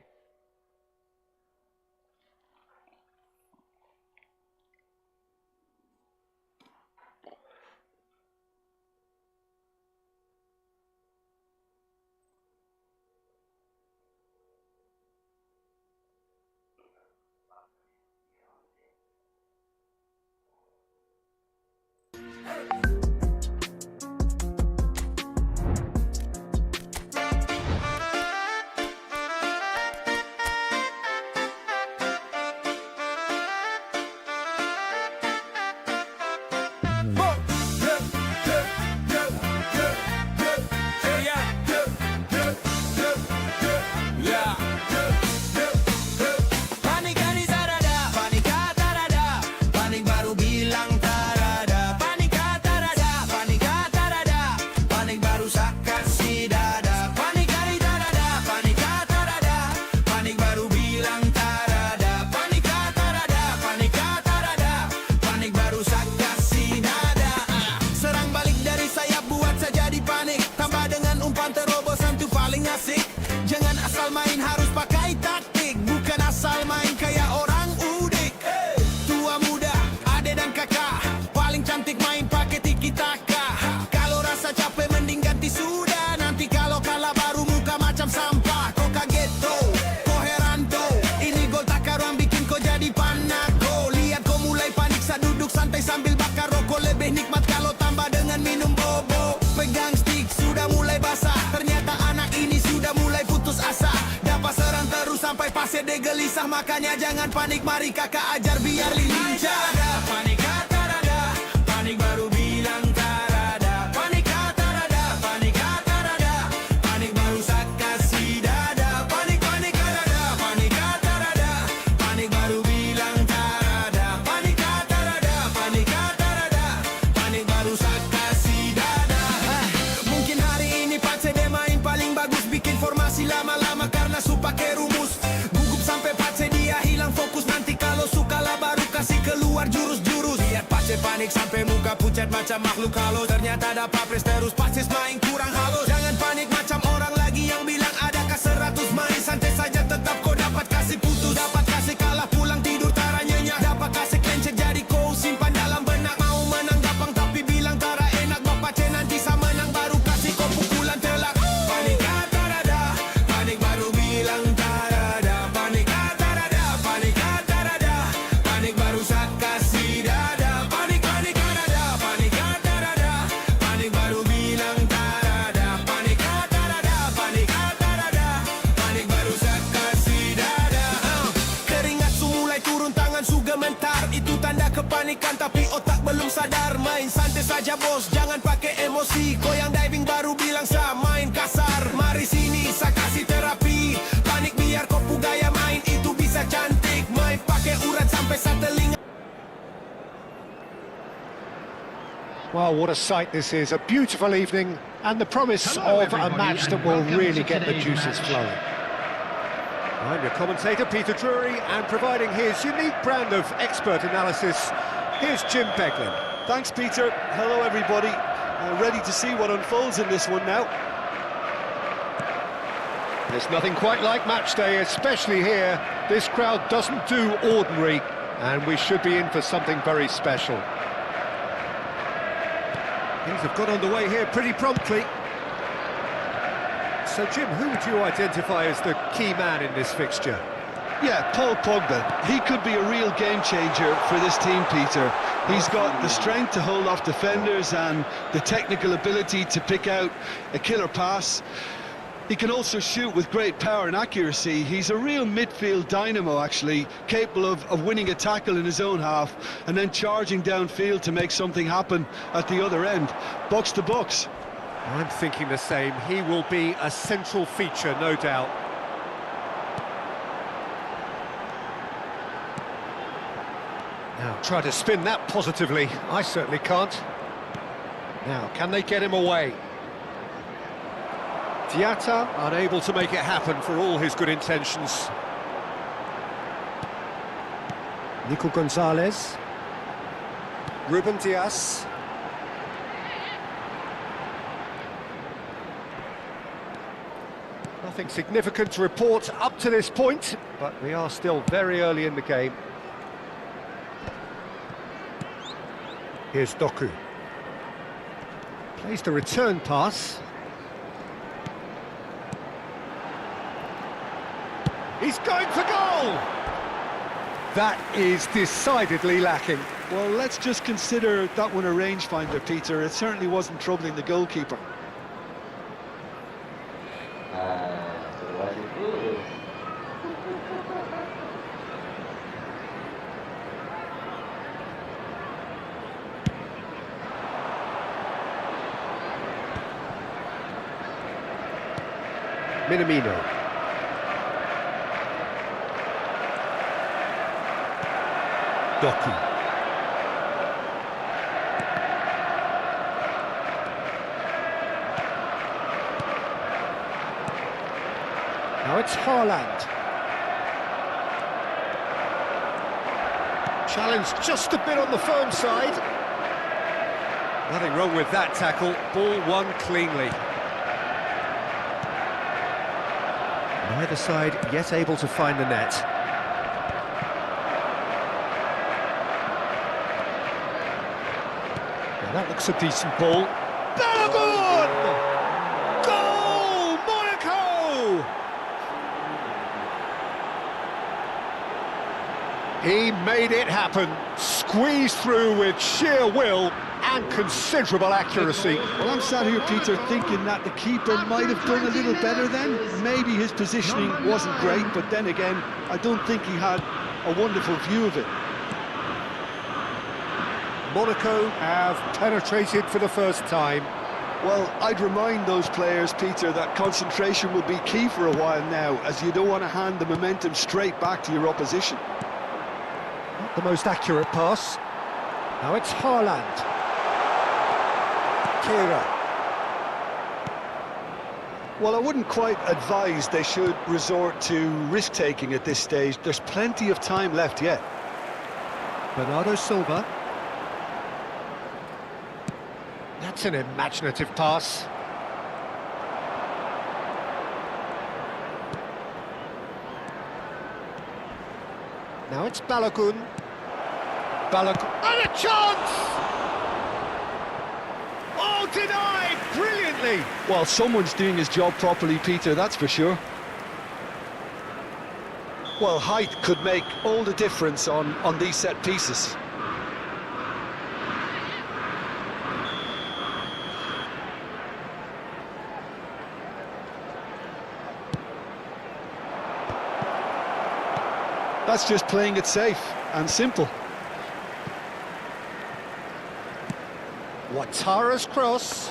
gede gelisah, makanya jangan panik. Mari kakak ajar biar lincah. Panik kata rada, panik baru bilang tarada. Panik kata rada, panik kata rada, panik baru sak kasih dada. Panik panik rada, panik kata rada, panik baru bilang tarada. Panik kata rada, panik kata rada, panik baru sak kasih dada. Mungkin hari ini Pace dia main paling bagus, bikin formasi lama-lama karena su pakai rumus. Gugup sampai Pace dia hilang fokus, nanti kalau suka lah baru kasih keluar jurus-jurus. Lihat Pace panik sampai muka pucat macam makhluk halus. Ternyata dapat pres terus, Pace main kurang halus. Jangan panik macam orang lagi yang bilang adakah 100. Main santai saja tetap kau dapat kasih putus. Dapat kasih kalah pulang tidur tara nyenyak. Dapat kasih clencet jadi kau simpan dalam benak. Mau menang gampang tapi bilang tara enak. Bapak Pace nanti sama menang baru kasih kau pukulan telak. Panik kata rada, panik baru bilang tarada. Panik kata rada, panik kata rada, panik baru sak kasih dada. Panik panik rada, panik kata rada, panik baru bilang tarada. Panik kata rada, panik kata rada, panik baru sak kasih dada. Keringat su mulai turun, tangan su gemetar. Itu tanda kepanikan tapi otak belum sadar. Main santai saja bos, jangan pakai emosi. Kau yang diving baru bilang sa main kasar. Mari sini sa kasih terapi. Panik biar kau pu gaya main itu bisa cantik. Main pakai urat sampai sa telinga. Well, what a sight this is. A beautiful evening and the promise of a match that will really get the juices flowing. I'm your commentator, Peter Drury, and providing his unique brand of expert analysis, here's Jim Beglin. Thanks, Peter. Hello, everybody. Ready to see what unfolds in this one now. There's nothing quite like match day, especially here. This crowd doesn't do ordinary, and we should be in for something very special. Things have got underway here pretty promptly. So, Jim, who would you identify as the key man in this fixture? Yeah, Paul Pogba. He could be a real game changer for this team, Peter. He's got the strength to hold off defenders and the technical ability to pick out a killer pass. He can also shoot with great power and accuracy. He's a real midfield dynamo, actually, capable of winning a tackle in his own half and then charging downfield to make something happen at the other end. Box to box. I'm thinking the same. He will be a central feature, no doubt. Now, try to spin that positively. I certainly can't. Now, can they get him away? Diatta unable to make it happen for all his good intentions. Nico Gonzalez. Ruben Dias. Nothing significant to report up to this point, but we are still very early in the game. Here's Doku. Plays the return pass. He's going for goal! That is decidedly lacking. Well, let's just consider that one a rangefinder, Peter. It certainly wasn't troubling the goalkeeper. Coba itu. Minamino. Doku. Now it's Haaland. Challenge just a bit on the firm side. Nothing wrong with that tackle. Ball won cleanly. Neither side yet able to find the net. Now that looks a decent ball. Balogun! Goal! Monaco! He made it happen. Squeezed through with sheer will. and considerable accuracy. Well, I'm sat here, Peter, thinking that the keeper might have done a little better then. Maybe his positioning wasn't great, but then again, I don't think he had a wonderful view of it. Monaco have penetrated for the first time. Well, I'd remind those players, Peter, that concentration will be key for a while now, as you don't want to hand the momentum straight back to your opposition. Not the most accurate pass. Now it's Haaland. Kira. Well, I wouldn't quite advise they should resort to risk-taking at this stage. There's plenty of time left yet. Bernardo Silva. That's an imaginative pass. Now it's Balogun. Balogun. And a chance! Oh, denied! Brilliantly! Well, someone's doing his job properly, Peter, that's for sure. Well, height could make all the difference on these set pieces. That's just playing it safe and simple. Ouattara's cross.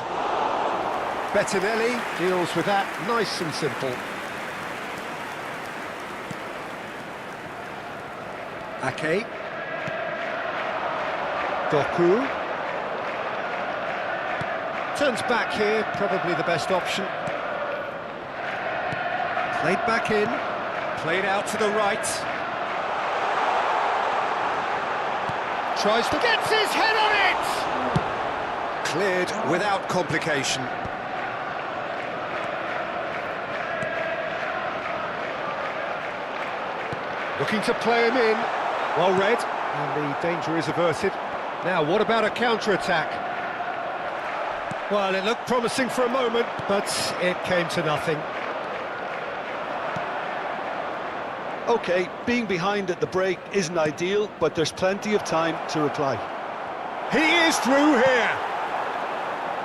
Bettinelli deals with that nice and simple. Ake. Doku. Turns back here, probably the best option. Played back in. Played out to the right. Tries to... Gets his head on it! Cleared without complication. Looking to play him in. Well read, and the danger is averted. Now, what about a counter-attack? Well, it looked promising for a moment, but it came to nothing. OK, being behind at the break isn't ideal, but there's plenty of time to reply. He is through here!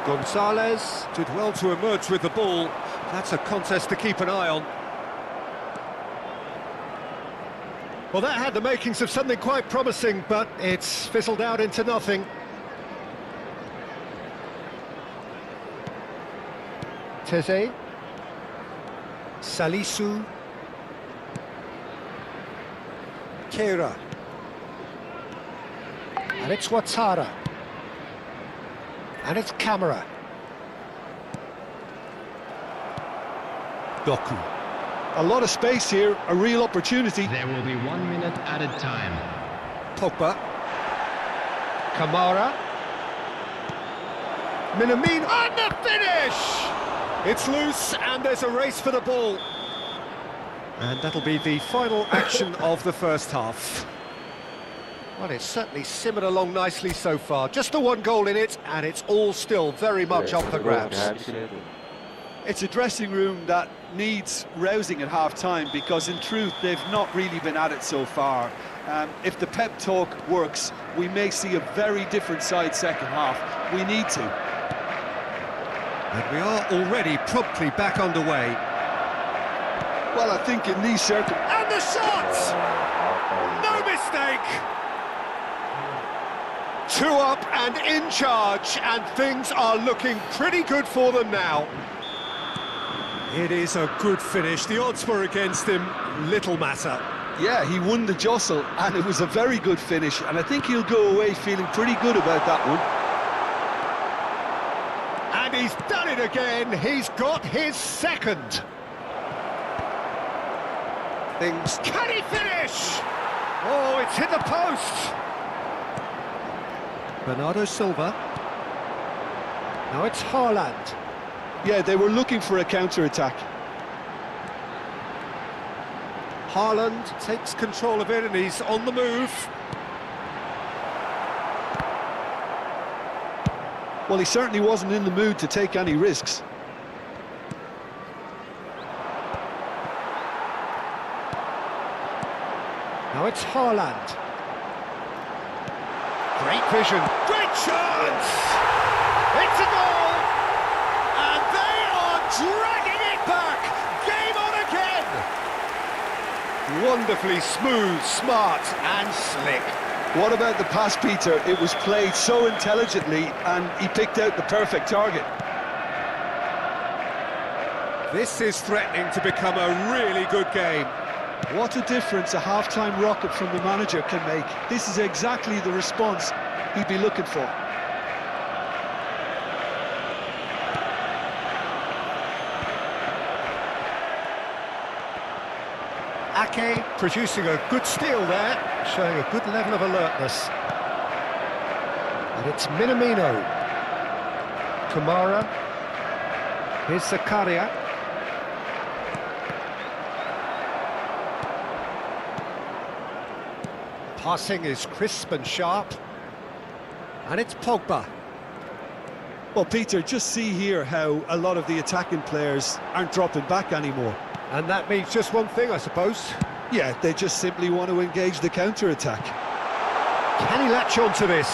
Gonzalez did well to emerge with the ball. That's a contest to keep an eye on. Well, that had the makings of something quite promising, but it's fizzled out into nothing. Teze. Salisu. Kira. And it's Ouattara. And it's Camera. Doku. A lot of space here, a real opportunity. There will be 1 minute added time. Pogba. Kamara. Minamino. And the finish! It's loose and there's a race for the ball. And that'll be the final action of the first half. Well, it's certainly simmered along nicely so far. Just the one goal in it, and it's all still very much up for grabs. It's a dressing room that needs rousing at half-time, because in truth they've not really been at it so far. If the pep talk works, we may see a very different side second half. We need to. And we are already promptly back underway. Well, I think in these circumstances... And the shot! No mistake! 2 up and in charge, and things are looking pretty good for them now. It is a good finish. The odds were against him, little matter. Yeah, he won the jostle, and it was a very good finish, and I think he'll go away feeling pretty good about that one. And he's done it again. He's got his second. Things... Can he finish? Oh, it's hit the post. Bernardo Silva. Now it's Haaland. Yeah, they were looking for a counter-attack. Haaland takes control of it and he's on the move. Well, he certainly wasn't in the mood to take any risks. Now it's Haaland. Great vision. Great chance! It's a goal! And they are dragging it back! Game on again! Wonderfully smooth, smart and slick. What about the pass, Peter? It was played so intelligently and he picked out the perfect target. This is threatening to become a really good game. What a difference a half-time rocket from the manager can make. This is exactly the response he'd be looking for. Ake producing a good steal there, showing a good level of alertness. And it's Minamino. Kamara. Here's the karya. Passing is crisp and sharp. And it's Pogba. Well, Peter, just see here how a lot of the attacking players aren't dropping back anymore. And that means just one thing, I suppose. Yeah, they just simply want to engage the counter-attack. Can he latch on to this?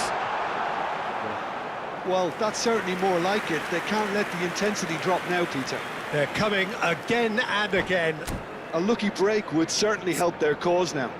Well, that's certainly more like it. They can't let the intensity drop now, Peter. They're coming again and again. A lucky break would certainly help their cause now.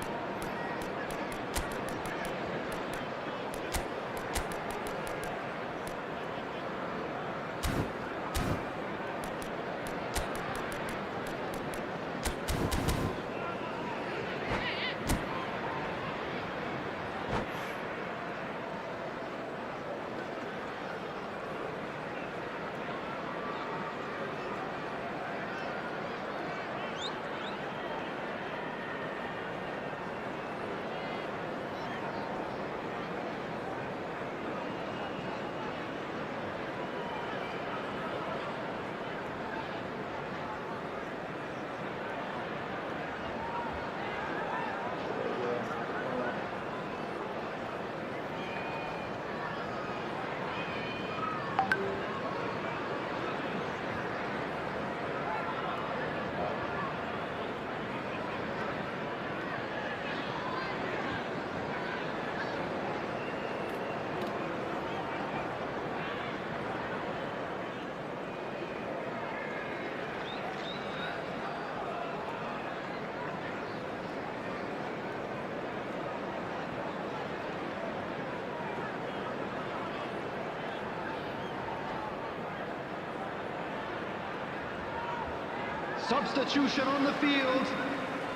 Substitution on the field.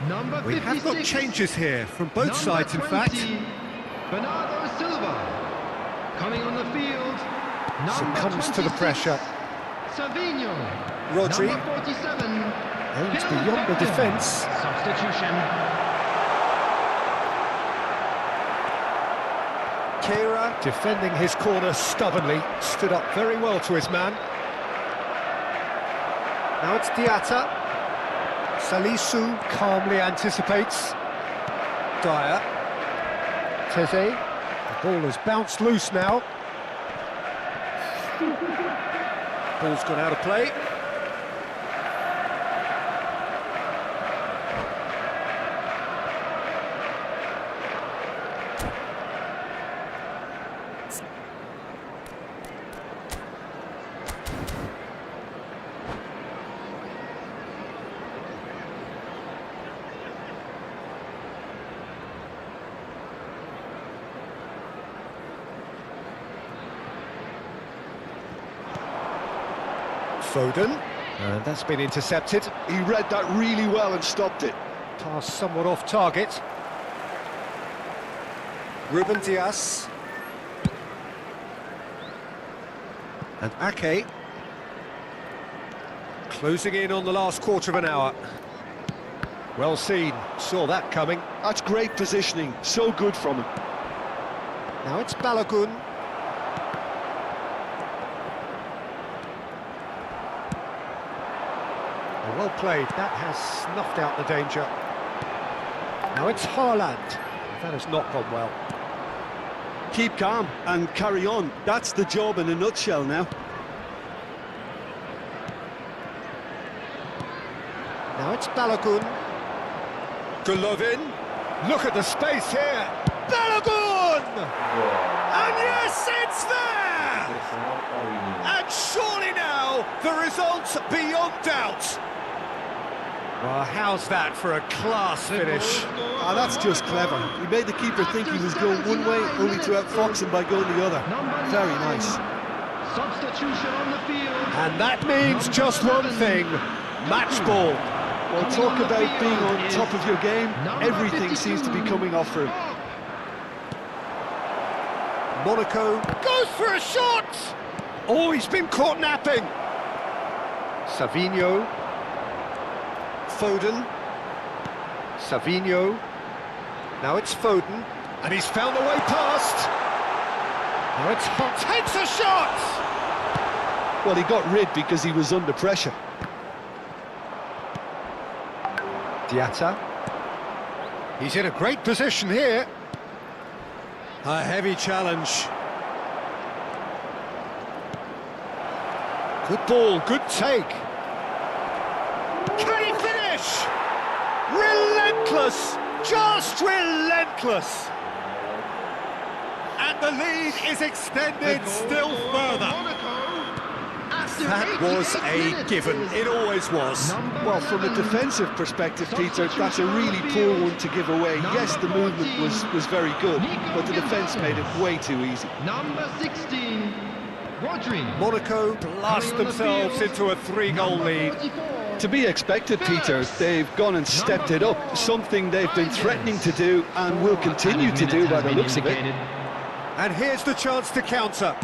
Number 56. We have got changes here from both sides, in fact. Bernardo Silva. Coming on the field. Succumbs to the pressure. Savinho. Rodri. Number 47. Aims beyond the defence. Substitution. Kera defending his corner stubbornly. Stood up very well to his man. Now it's Diatta. Salisu calmly anticipates. Dyer. Teze. The ball has bounced loose now. Ball's gone out of play. Foden, and that's been intercepted. He read that really well and stopped it. Pass somewhat off target. Ruben Dias. And Ake. Closing in on the last quarter of an hour. Well seen, saw that coming. That's great positioning, so good from him. Now it's Balogun. Well played, that has snuffed out the danger. Now it's Haaland. That has not gone well. Keep calm and carry on. That's the job in a nutshell now. Now it's Balogun. Golovin. Look at the space here. Balogun! Wah, And yes, it's there! kesel kali ini. And surely now, the result's beyond doubt. Well, how's that for a class finish? Ah, that's just clever. He made the keeper think he was going one way, only to outfox him by going the other. Very nice. Substitution on the field. And that means just one thing, match ball. Well, talk about being on top of your game. Everything seems to be coming off for him. Monaco goes for a shot! Oh, he's been caught napping. Savinho. Foden. Savinho. Now it's Foden. And he's found a way past. Now it's Hot. Takes a shot! Well, he got rid because he was under pressure. Diatta. He's in a great position here. A heavy challenge. Good ball, good take. Can he finish? Relentless, just relentless. And the lead is extended still further. That was a given, it always was. Well, from a defensive perspective, Peter, that's a really poor one to give away. Yes, the movement was very good, but the defence made it way too easy. Number 16, Rodri. Monaco blast themselves into a 3-goal lead. To be expected, Peter, they've gone and stepped it up, something they've been threatening to do and will continue to do by the looks of it. And here's the chance to counter.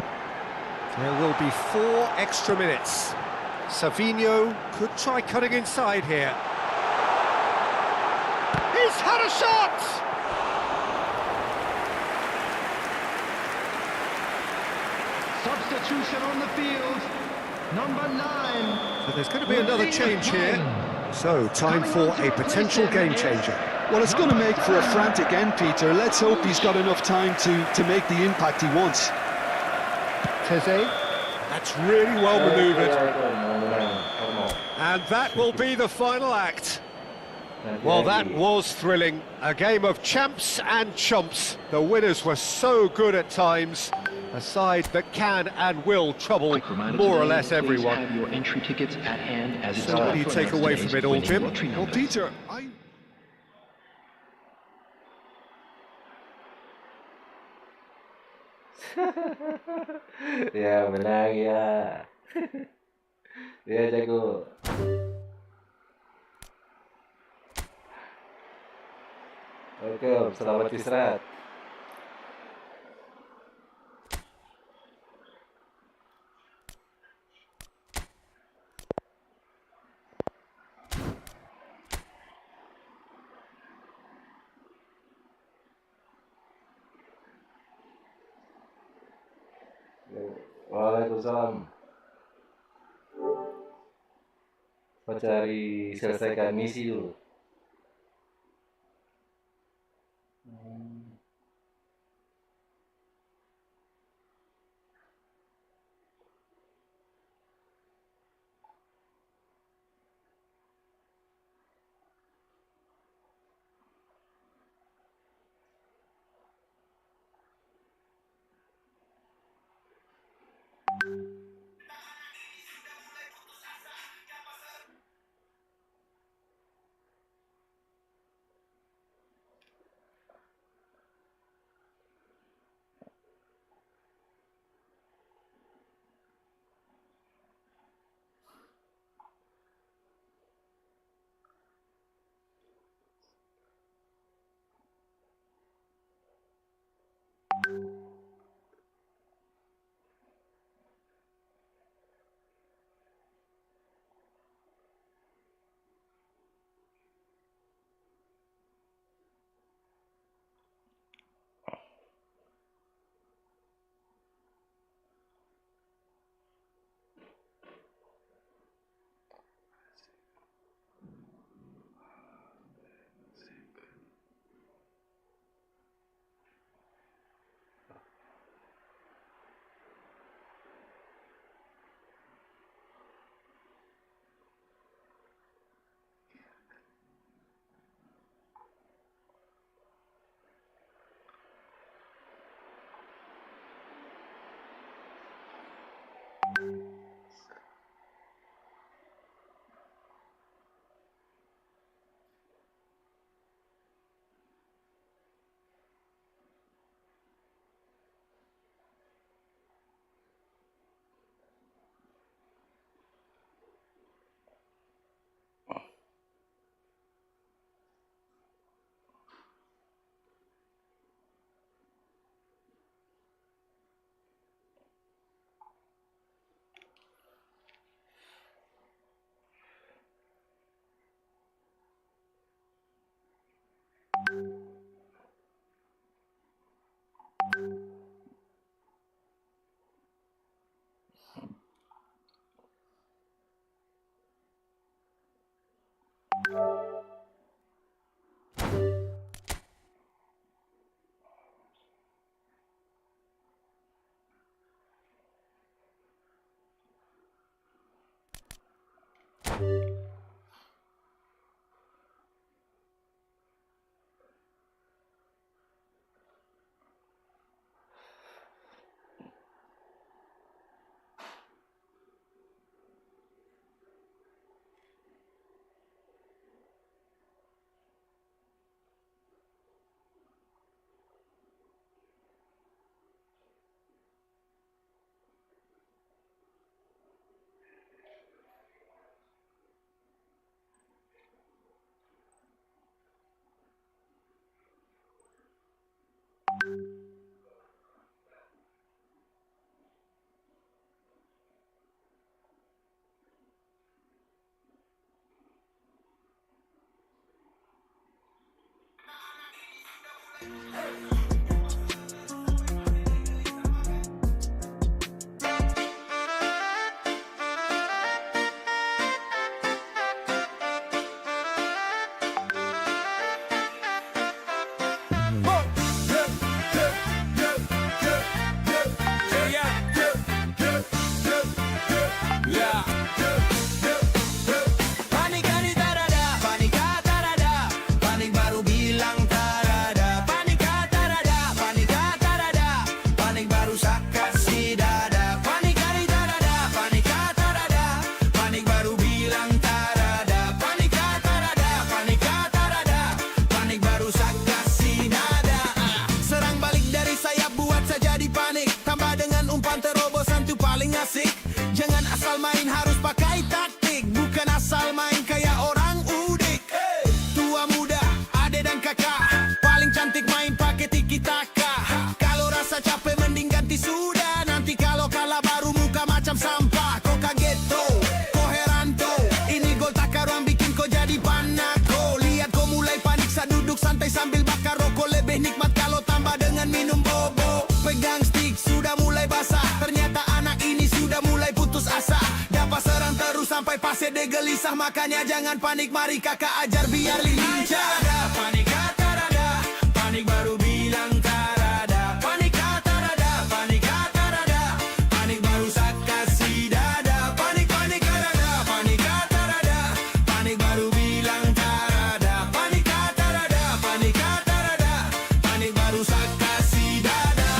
There will be 4 extra minutes. Savinho could try cutting inside here. He's had a shot! Substitution on the field. Number 9. So there's going to be another change here. So, time for a potential game changer. Well, it's going to make for a frantic end, Peter. Let's hope he's got enough time to make the impact he wants. Teze. That's really well manoeuvred. Come on. And that will be the final act. Nanti Well, that lagi. was thrilling. A game of champs and chumps. The winners were so good at times. A side that can and will trouble Quick reminder more or today, less please everyone. have your entry tickets at hand as it's So what do time you to take announce away from today's it all, winning Jim? lottery Well, numbers. Peter, Ya menang ya. Dia jago. Oke, Om, selamat istirahat. Waalaikumsalam. Mau cari selesaikan misi dulu. Jangan asal main, harus pakai taktik. Bukan asal main kayak orang udik. Tua muda, ade dan kakak, paling cantik main pakai tiki-taka. Kalau rasa capek mending ganti sudah. Nanti kalau kalah baru muka macam sampah. Kau kaget tuh, kau heran tuh. Ini gol tak karuan bikin kau jadi panako. Lihat kau mulai panik saat duduk santai sambil bakar rokok. Lebih nikmat kalau tambah dengan minum bobo. Pegang stick sudah mulai basah. Ternyata anak ini sudah mulai putus asa. Dapat serang terus sampai pase de gelisah. Makanya jangan panik, mari kakak ajar biar lincah. Panik kata rada, panik baru bilang tarada. Panik kata rada, panik kata rada, panik baru saat kasih dada. Panik panik rada, panik kata rada, panik baru bilang tarada. Panik kata rada, panik kata rada, panik baru saat kasih dada.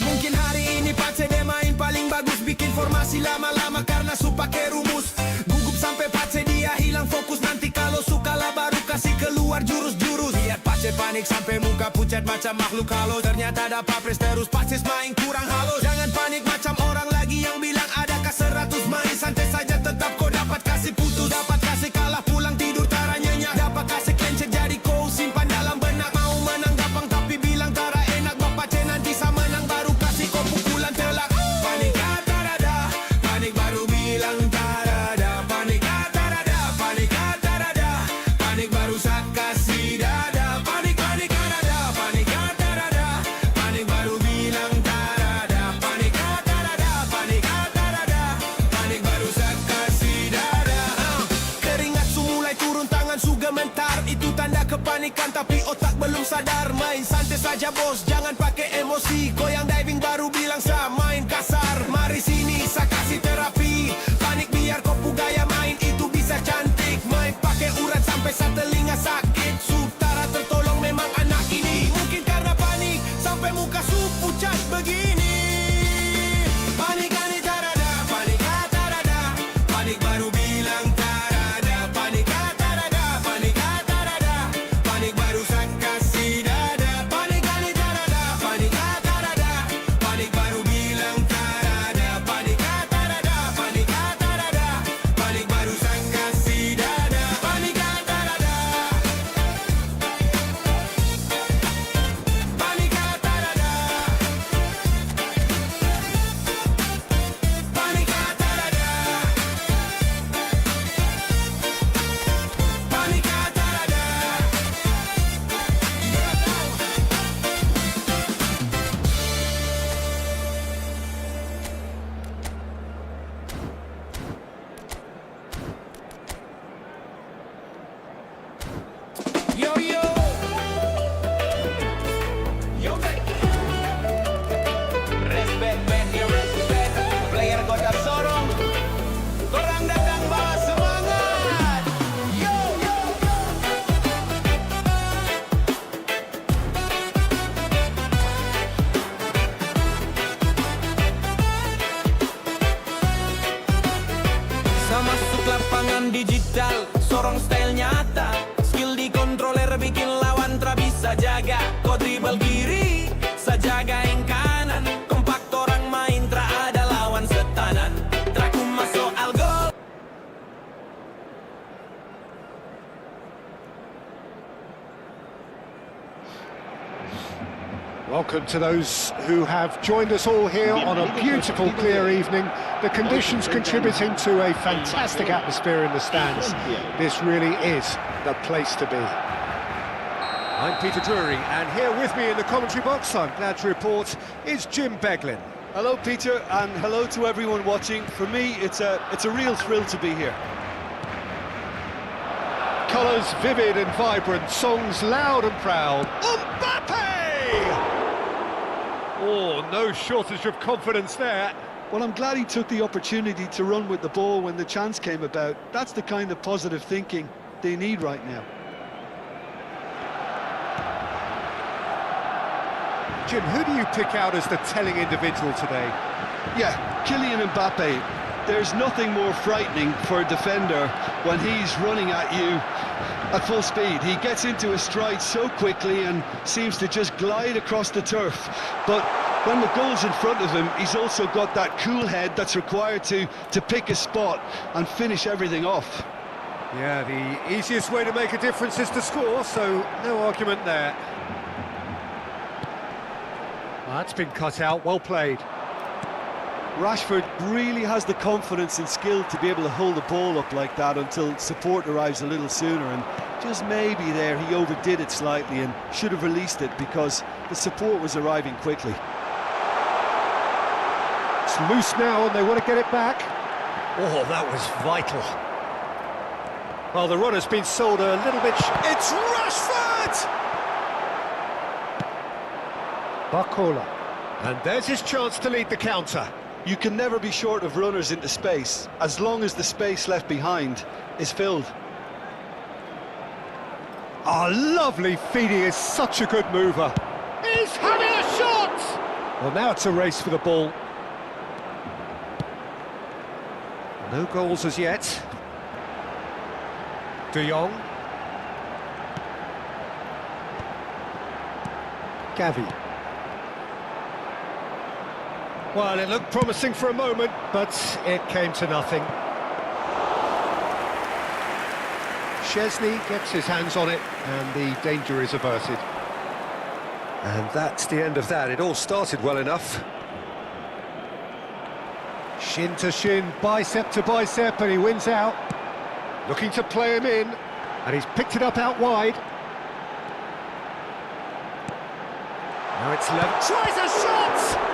Mungkin hari ini Pace de main paling bagus, bikin formasi lama-lama karena su pakai rumus. Gugup sampai Pace dia hilang fokus. Nanti kalau suka lah baru kasih keluar jurus-jurus. Lihat Pace panik sampai muka pucat macam makhluk halus. Ternyata ada papres terus Pace main kurang halus. Jangan panik macam orang lagi yang bilang adakah 100 main. Santai saja tetap kau dapat kasih putus. Dapat kasih kalah pulang tidur tara nyenyak. Dapat kasih clencet jadi kau simpan dalam benak. Mau menang gampang tapi bilang tara enak. Bapak C nanti sama menang baru kasih kau pukulan telak. Panik kata rada, panik baru bilang tarada. Panik kata rada, panik kata rada, panik baru saat kasih dada. Panik panik rada, panik kata rada, panik baru bilang tarada. Panik kata rada, panik kata rada, panik baru saat kasih dada. Keringat su mulai turun, tangan su gemetar. Itu tanda kepanikan tapi otak belum sadar. Main santai saja bos, jangan pakai emosi. Goyang diving baru bilang sa main kasar. Mari sini sa kasih terapi. Panik biar kau gaya main itu bisa cantik. Main pakai urat sampai sa telinga sakit. Sutara tertolong memang anak ini. Mungkin karena panik sampai muka su pucat begini. Panik panik tarada, panik kata rada, panik baru bilang tarada. Panik kata rada, panik kata rada, panik baru sa kasih dada. Panik panik tarada, panik brutal, sorong style nyata. Skill di controller bikin lawan tra bisa jaga. Kau dribble kiri, sajaga yang kanan. Kompak orang main tra ada lawan setanan. Traku masuk al gol. Welcome to those who have joined us all here on a beautiful, clear evening. The conditions contributing to a fantastic atmosphere in the stands. This really is the place to be. I'm Peter Drury, and here with me in the commentary box, I'm glad to report, is Jim Beglin. Hello, Peter, and hello to everyone watching. For me, it's a real thrill to be here. Colours vivid and vibrant, songs loud and proud. Mbappe! Oh, no shortage of confidence there. Well, I'm glad he took the opportunity to run with the ball when the chance came about. That's the kind of positive thinking they need right now. Jim, who do you pick out as the telling individual today? Yeah, Kylian Mbappe. There's nothing more frightening for a defender when he's running at you at full speed. He gets into his stride so quickly and seems to just glide across the turf. But when the goal's in front of him, he's also got that cool head that's required to pick a spot and finish everything off. Yeah, the easiest way to make a difference is to score, so no argument there. That's been cut out, well played. Rashford really has the confidence and skill to be able to hold the ball up like that until support arrives a little sooner, and just maybe there he overdid it slightly and should have released it because the support was arriving quickly. It's loose now and they want to get it back. Oh, that was vital. Well, the run has been sold a little bit... It's Rashford! Barcola. And there's his chance to lead the counter. You can never be short of runners into space, as long as the space left behind is filled. Oh, lovely feeding, is such a good mover. He's having a shot! Well, now it's a race for the ball. No goals as yet. De Jong. Gavi. Well, it looked promising for a moment, but it came to nothing. Chesney gets his hands on it and the danger is averted. And that's the end of that. It all started well enough. Shin to shin, bicep to bicep, and he wins out. Looking to play him in, and he's picked it up out wide. Now it's left. Tries a shot!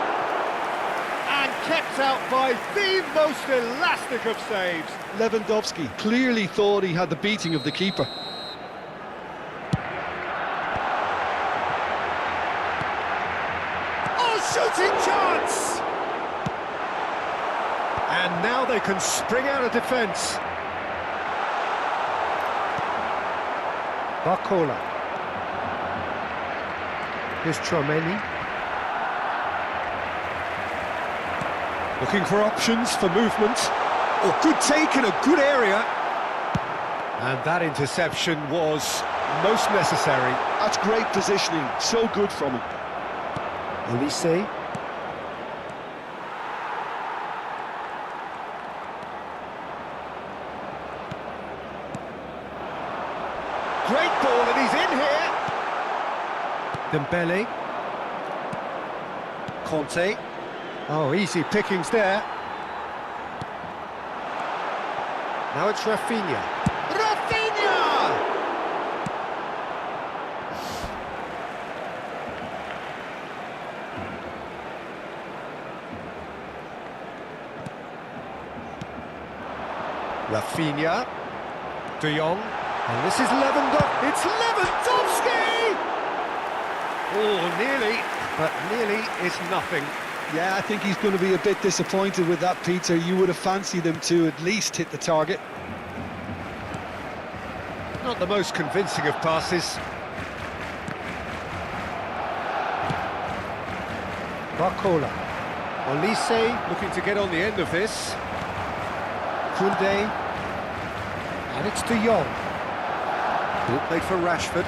And kept out by the most elastic of saves. Lewandowski clearly thought he had the beating of the keeper. Oh, shooting chance! And now they can spring out of defence. Barcola. Here's Tromeni. Looking for options for movement. Oh, good take in a good area. And that interception was most necessary. That's great positioning, so good from him. Olise. Great ball, and he's in here. Dembele. Conte. Oh, easy pickings there. Now it's Rafinha. Rafinha! Rafinha. De Jong. And this is Lewandowski. It's Lewandowski! Oh, nearly, but nearly is nothing. Yeah, I think he's going to be a bit disappointed with that, Peter. You would have fancied him to at least hit the target. Not the most convincing of passes. Barcola. Olise. Looking to get on the end of this. Kunde. And it's De Jong. Ball played for Rashford.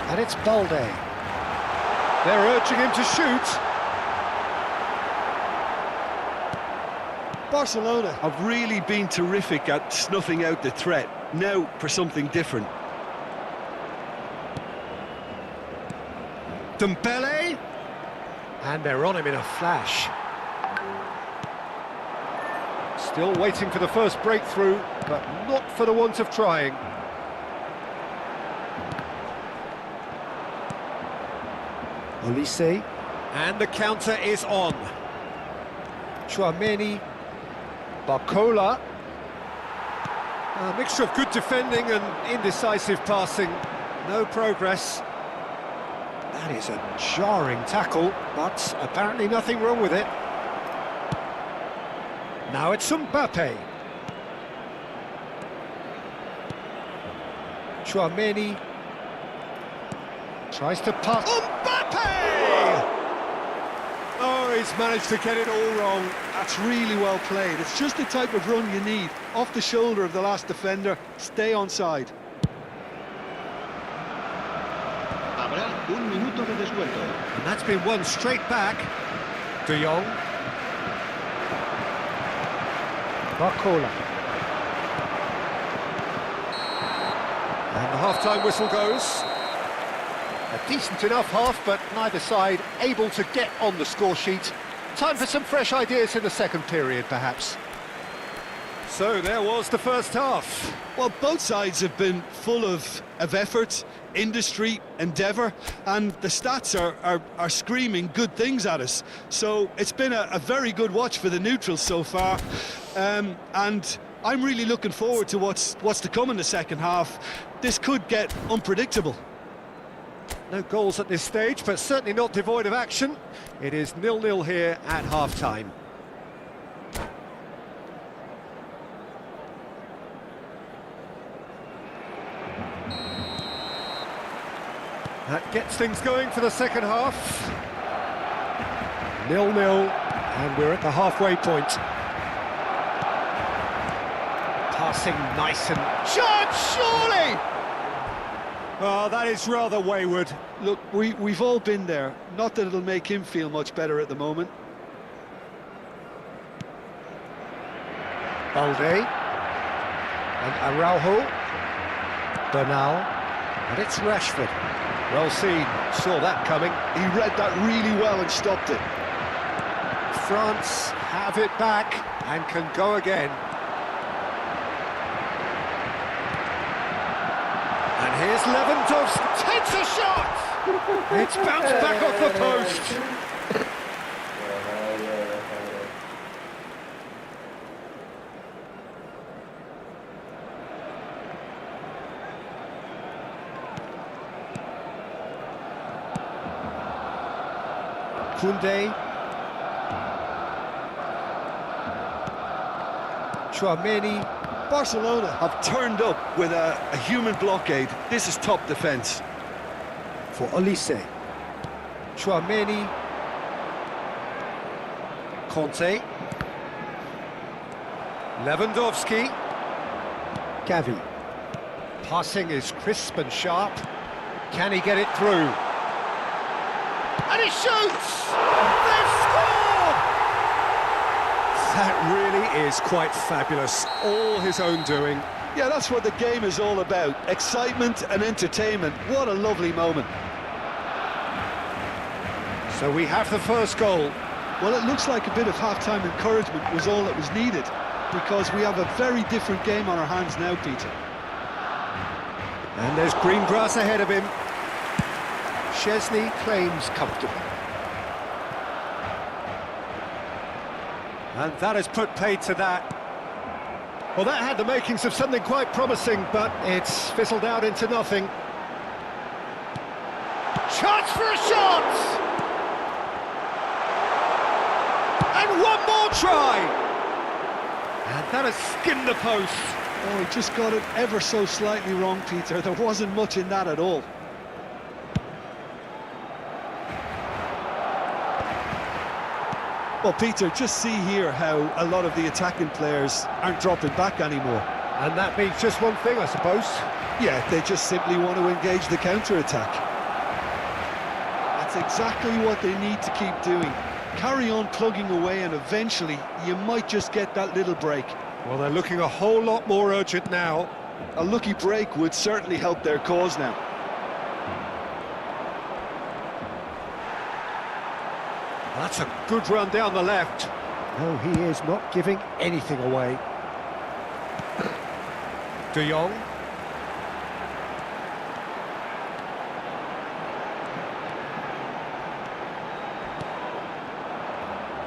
And it's Balde. They're urging him to shoot. Barcelona have really been terrific at snuffing out the threat. Now for something different. Dembele. And they're on him in a flash. Still waiting for the first breakthrough, but not for the want of trying. Olise. And the counter is on. Chouameni. Barcola. A mixture of good defending and indecisive passing. No progress. That is a jarring tackle, but apparently nothing wrong with it. Now it's Mbappe. Chouameni tries to pass. Mbappe! Oh, he's managed to get it all wrong. That's really well played. It's just the type of run you need. Off the shoulder of the last defender, stay onside. Habrá un minuto de descuento. And that's been won straight back. De Jong. Barcola. And the half-time whistle goes. A decent enough half, but neither side able to get on the score sheet. Time for some fresh ideas in the second period, perhaps. So there was the first half. Well, both sides have been full of effort, industry, endeavour, and the stats are screaming good things at us. So it's been a very good watch for the neutrals so far, and I'm really looking forward to what's to come in the second half. This could get unpredictable. No goals at this stage, but certainly not devoid of action. It is 0-0 here at half-time. That gets things going for the second half. 0-0, and we're at the halfway point. Passing nice and... Shot, surely! Oh, that is rather wayward. Look, we've all been there. Not that it'll make him feel much better at the moment. Balde. And Araujo. Bernal. And it's Rashford. Well seen, saw that coming. He read that really well and stopped it. France have it back and can go again. And here's Lewandowski, takes a shot! It's bounced back off the post. Koundé. Chouameni. Barcelona have turned up with a human blockade. This is top defence. For Olise. Chouameni. Conte. Lewandowski. Gavi. Passing is crisp and sharp. Can he get it through? And he shoots! They've scored! That really is quite fabulous. All his own doing. Yeah, that's what the game is all about. Excitement and entertainment. What a lovely moment. So we have the first goal. Well, it looks like a bit of half-time encouragement was all that was needed, because we have a very different game on our hands now, Peter. And there's green grass ahead of him. Chesney claims comfortably. And that has put paid to that. Well, that had the makings of something quite promising, but it's fizzled out into nothing. Chance for a shot! And one more try! And that has skimmed the post. Oh, he just got it ever so slightly wrong, Peter. There wasn't much in that at all. Well, Peter, just see here how a lot of the attacking players aren't dropping back anymore. And that means just one thing, I suppose. Yeah, they just simply want to engage the counter-attack. That's exactly what they need to keep doing. Carry on plugging away and eventually you might just get that little break. Well, they're looking a whole lot more urgent now. A lucky break would certainly help their cause now. That's a good run down the left. No, he is not giving anything away. De Jong.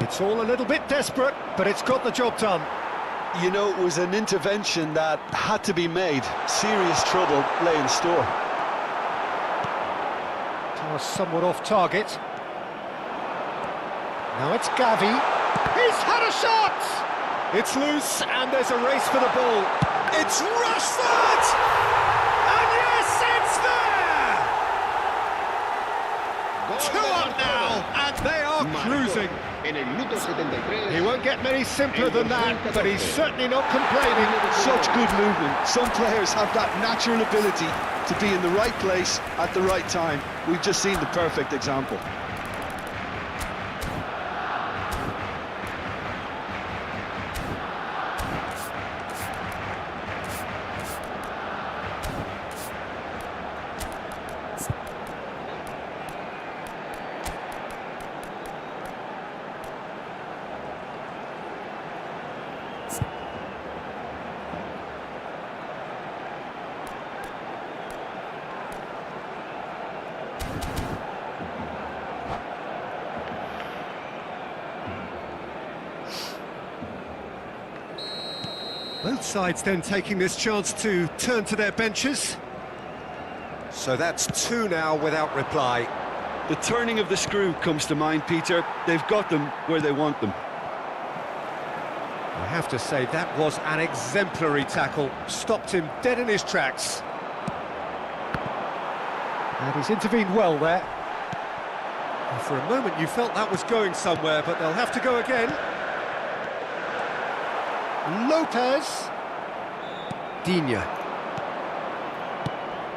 It's all a little bit desperate, but it's got the job done. You know, it was an intervention that had to be made. Serious trouble lay in store. Was somewhat off target. Now it's Gavi. He's had a shot! It's loose, and there's a race for the ball. It's Rashford! And yes, it's there! 2 up now, and They are cruising. He won't get many simpler than that, but he's certainly not complaining. Such good movement. Some players have that natural ability to be in the right place at the right time. We've just seen the perfect example. Both sides then taking this chance to turn to their benches. So that's 2 now without reply. The turning of the screw comes to mind, Peter. They've got them where they want them. I have to say, that was an exemplary tackle. Stopped him dead in his tracks. And he's intervened well there. And for a moment you felt that was going somewhere, but they'll have to go again. Lopez. Digne.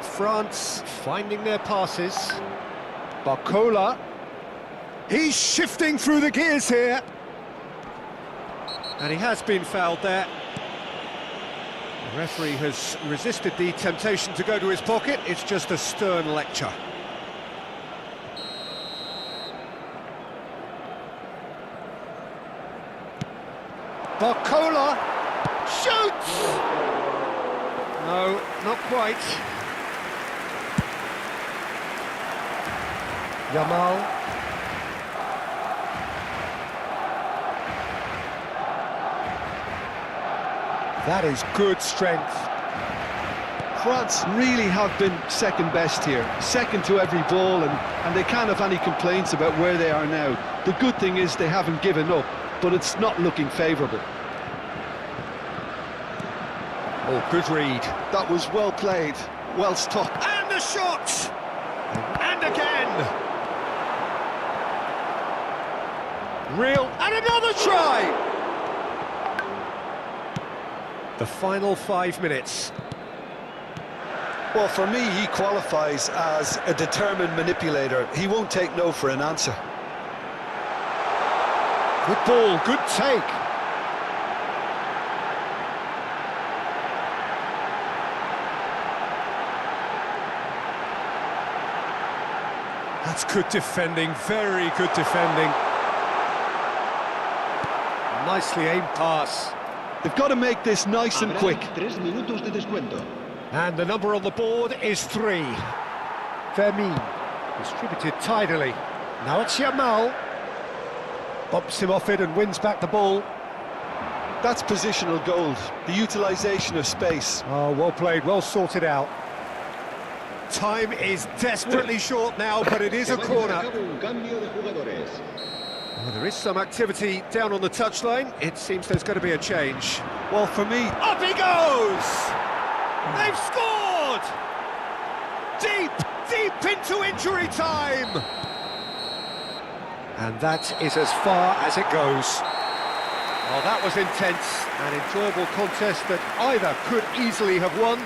France finding their passes. Barcola. He's shifting through the gears here. And he has been fouled there. The referee has resisted the temptation to go to his pocket. It's just a stern lecture. Barcola shoots! No, not quite. Yamal. That is good strength. France really have been second best here, second to every ball, and they can't have any complaints about where they are now. The good thing is they haven't given up, but it's not looking favourable. Oh, good read. That was well played, well stopped. And the shot! And again! Real, and another try! The final 5 minutes. Well, for me, he qualifies as a determined manipulator. He won't take no for an answer. Good ball, good take. That's good defending, very good defending. Nicely aimed pass. They've got to make this nice and quick. And the number on the board is 3. Vermin, distributed tidily. Now it's Yamal. Bumps him off it and wins back the ball. That's positional gold, the utilisation of space. Oh, well played, well sorted out. Time is desperately short now, but it is a corner. Oh, there is some activity down on the touchline. It seems there's going to be a change. Well, for me... Up he goes! They've scored! Deep, deep into injury time! And that is as far as it goes. Well, that was intense, an enjoyable contest that either could easily have won,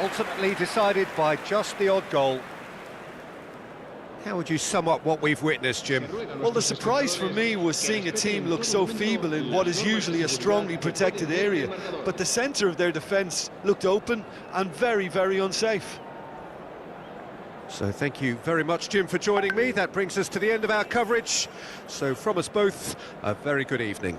ultimately decided by just the odd goal. How would you sum up what we've witnessed, Jim? Well, the surprise for me was seeing a team look so feeble in what is usually a strongly protected area, but the centre of their defence looked open and very, very unsafe. So thank you very much, Jim, for joining me. That brings us to the end of our coverage. So from us both, a very good evening.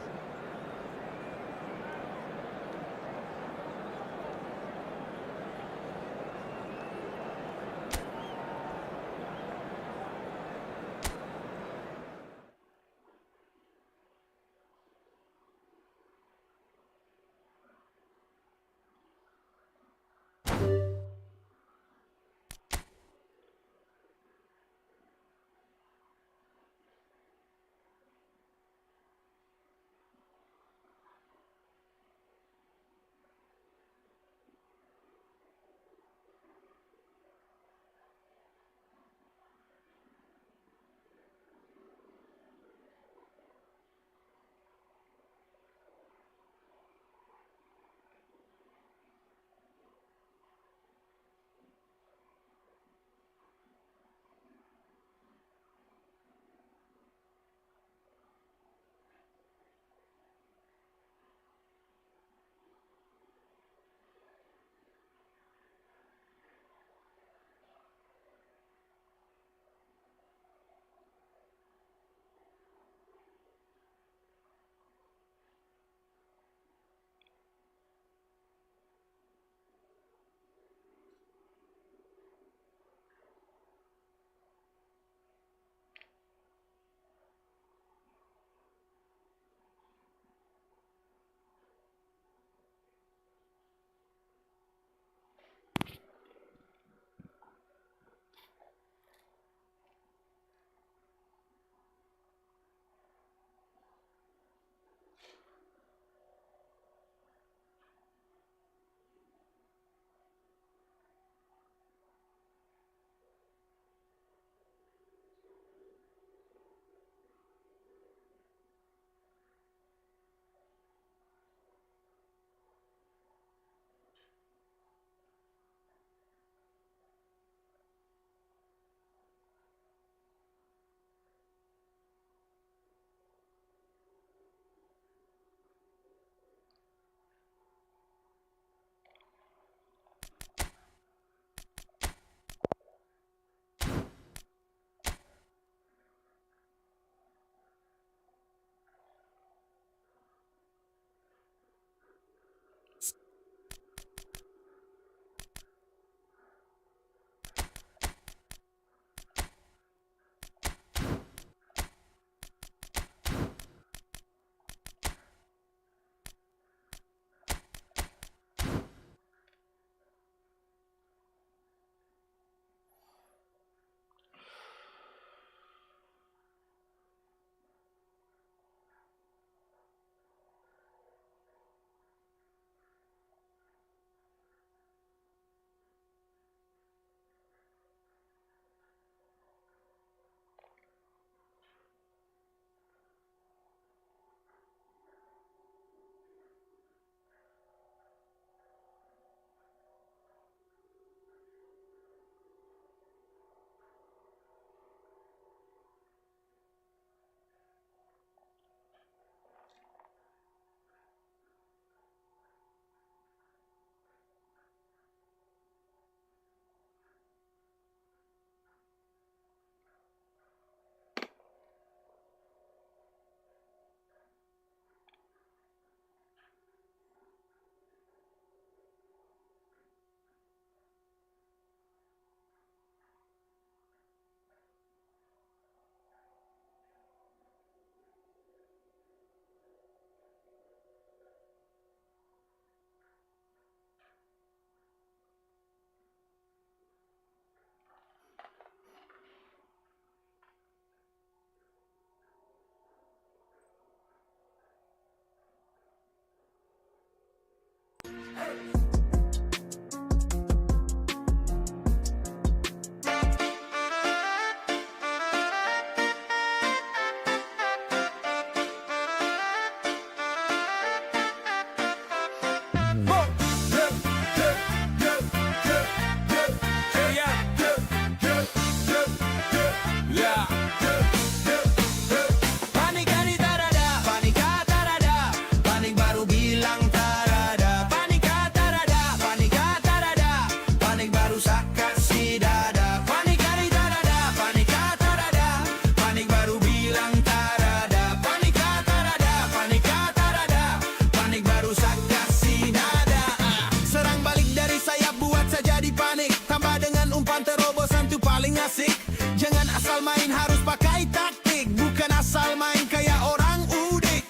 paling asik. Jangan asal main, harus pakai taktik. Bukan asal main kayak orang udik.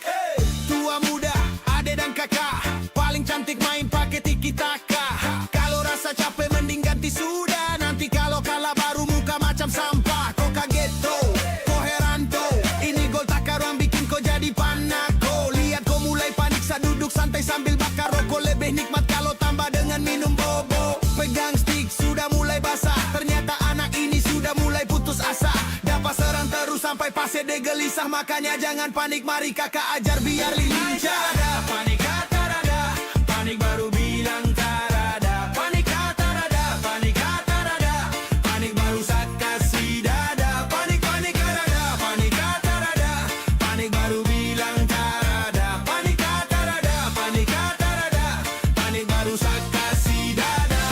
Tua muda, adek dan kakak, paling cantik main pakai tiki-taka. Kalau rasa capek mending ganti sudah. Nanti kalau kalah baru muka macam sampah. Kok kaget tuh, kok heran tuh. Ini gol tak karuan bikin kau jadi panako. Lihat kau mulai panik saat duduk santai sambil bakar rokok. Lebih nikmat kalau tambah dengan minum bobo. Pegang stick sudah mulai basah. Ternyata anak ini sudah mulai putus asa. Dapat serang terus sampai pase de gelisah. Makanya jangan panik, mari kakak ajar biar lincah. Panik kata rada, panik baru bilang tarada. Panik kata rada, panik kata rada, panik baru saat kasih dada. Panik panik rada, panik kata rada, panik baru bilang tarada. Panik kata rada, panik kata rada, panik baru saat kasih dada.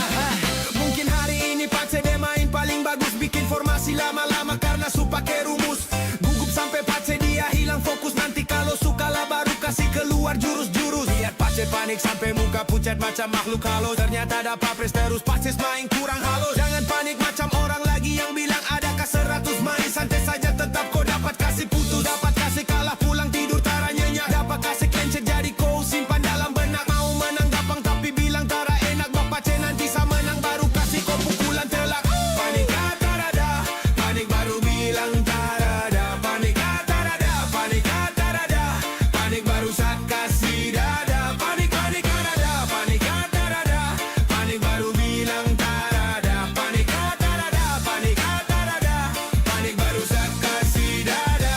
Mungkin hari ini Pace dia main paling bagus, bikin formasi lama-lama karena su pakai rumus. Gugup sampai Pace dia hilang fokus. Nanti kalau suka lah baru kasih keluar jurus-jurus. Lihat Pace panik sampai muka pucat macam makhluk halus. Ternyata ada papres terus Pace main kurang halus. Jangan panik macam orang lagi yang bilang adakah 100 main. Santai saja tetap kau dapat kasih putus. Dapat kasih kalah pulang tidur tara nyenyak. Dapat kasih clencet jadi kau simpan dalam benak. Mau menang gampang tapi bilang tara enak. Bapak C nanti sama menang baru kasih kau pukulan telak. Panik kata rada, panik baru bilang tarada. Panik kata rada, panik kata rada, panik baru saat kasih dada. Panik panik rada, panik kata rada, panik baru bilang tarada. Panik kata rada, panik kata rada, panik baru saat kasih dada.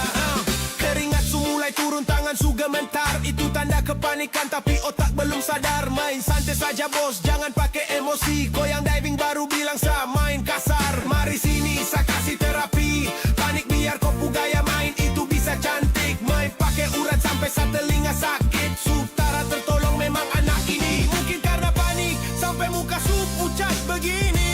Keringat su mulai turun, tangan su gemetar. Itu tanda kepanikan tapi otak belum sadar. Main santai saja bos, jangan pakai emosi. Kau yang diving baru bilang sa main kasar. Mari sini sa kasih terapi. Panik biar kau pu gaya main itu bisa cantik. Main pakai urat sampai sa telinga sakit. Sutara tertolong memang anak ini. Mungkin karena panik sampai muka su pucat begini.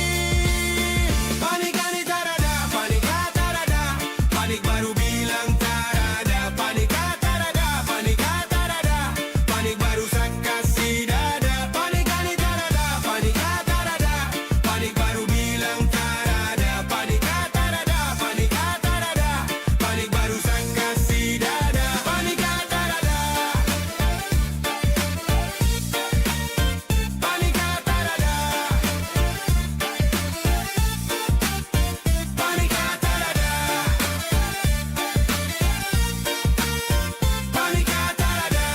Panik panik tarada, panik kata rada, panik baru bilang tarada. Panik kata rada, panik kata rada, panik baru sa kasih dada. Panik panik tarada, panik kata rada, panik baru bilang tarada. Panik kata rada, panik kata rada, panik baru sa kasih dada. Panik kata rada, panik kata rada, panik kata rada, panik kata rada.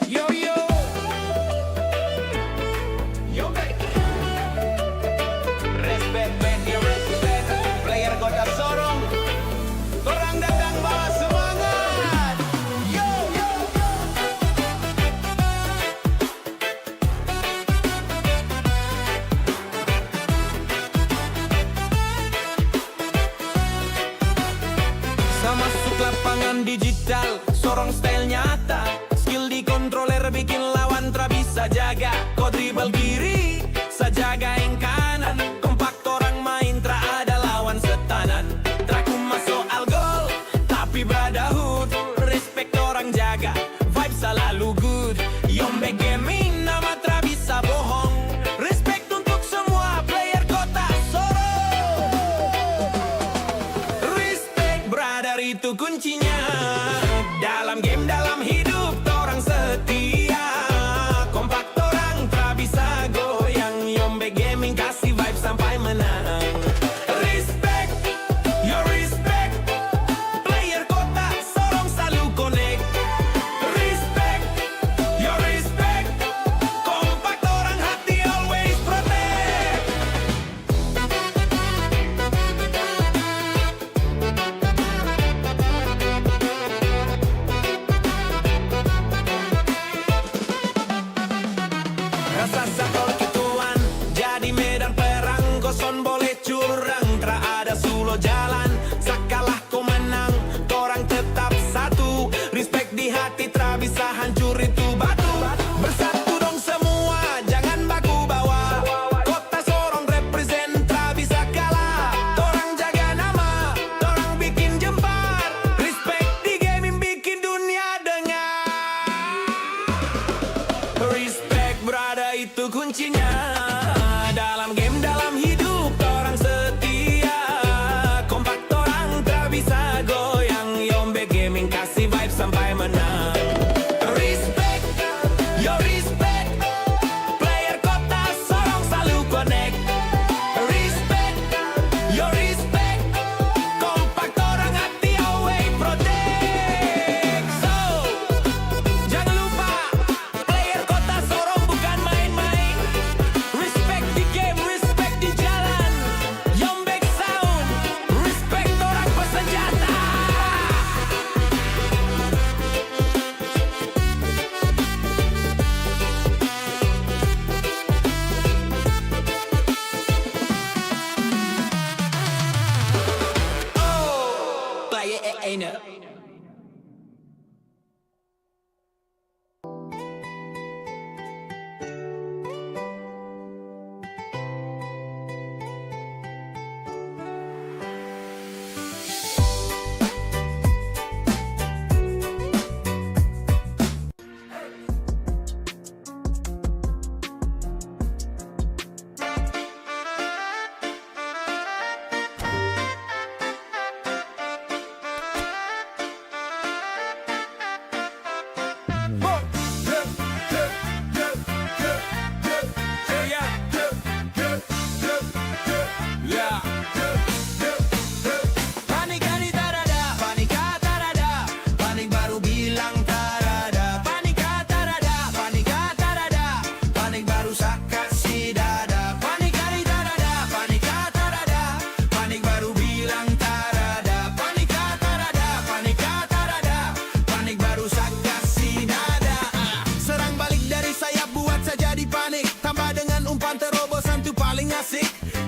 Yo yo, Yombex, respect man, you respect. Player kota sorong, orang datang bawa semangat. Yo yo. Sama masuk lapangan digital, sorong style nyata. Skill di controller bikin lawan tra bisa jaga. Kau dribble kiri, sajagain kanan. Kompak orang main tra ada lawan setanan. Traku masuk al gol, tapi brotherhood. Respect orang jaga, vibe selalu good. Yombex gaming nama tra bisa bohong. Respect untuk semua player kota Sorong. Respect brother itu kuncinya. Dalam game dalam hidup orang setia. Kompak orang tak bisa goyang. Yombex gaming kasih vibe sampai menang. Respect, your respect. Player kota Sorong selalu connect. Respect, your respect. Kompak orang hati always protect. Rasa sakol kituan jadi medan perang. Koson boleh curang, tra ada sulo jalan. Sakalah kau menang, torang tetap satu. Respect di hati, tra bisa hancur itu batu. Bersatu dong semua, jangan baku bawa. Kota Sorong represent, tra bisa kalah. Torang jaga lainnya.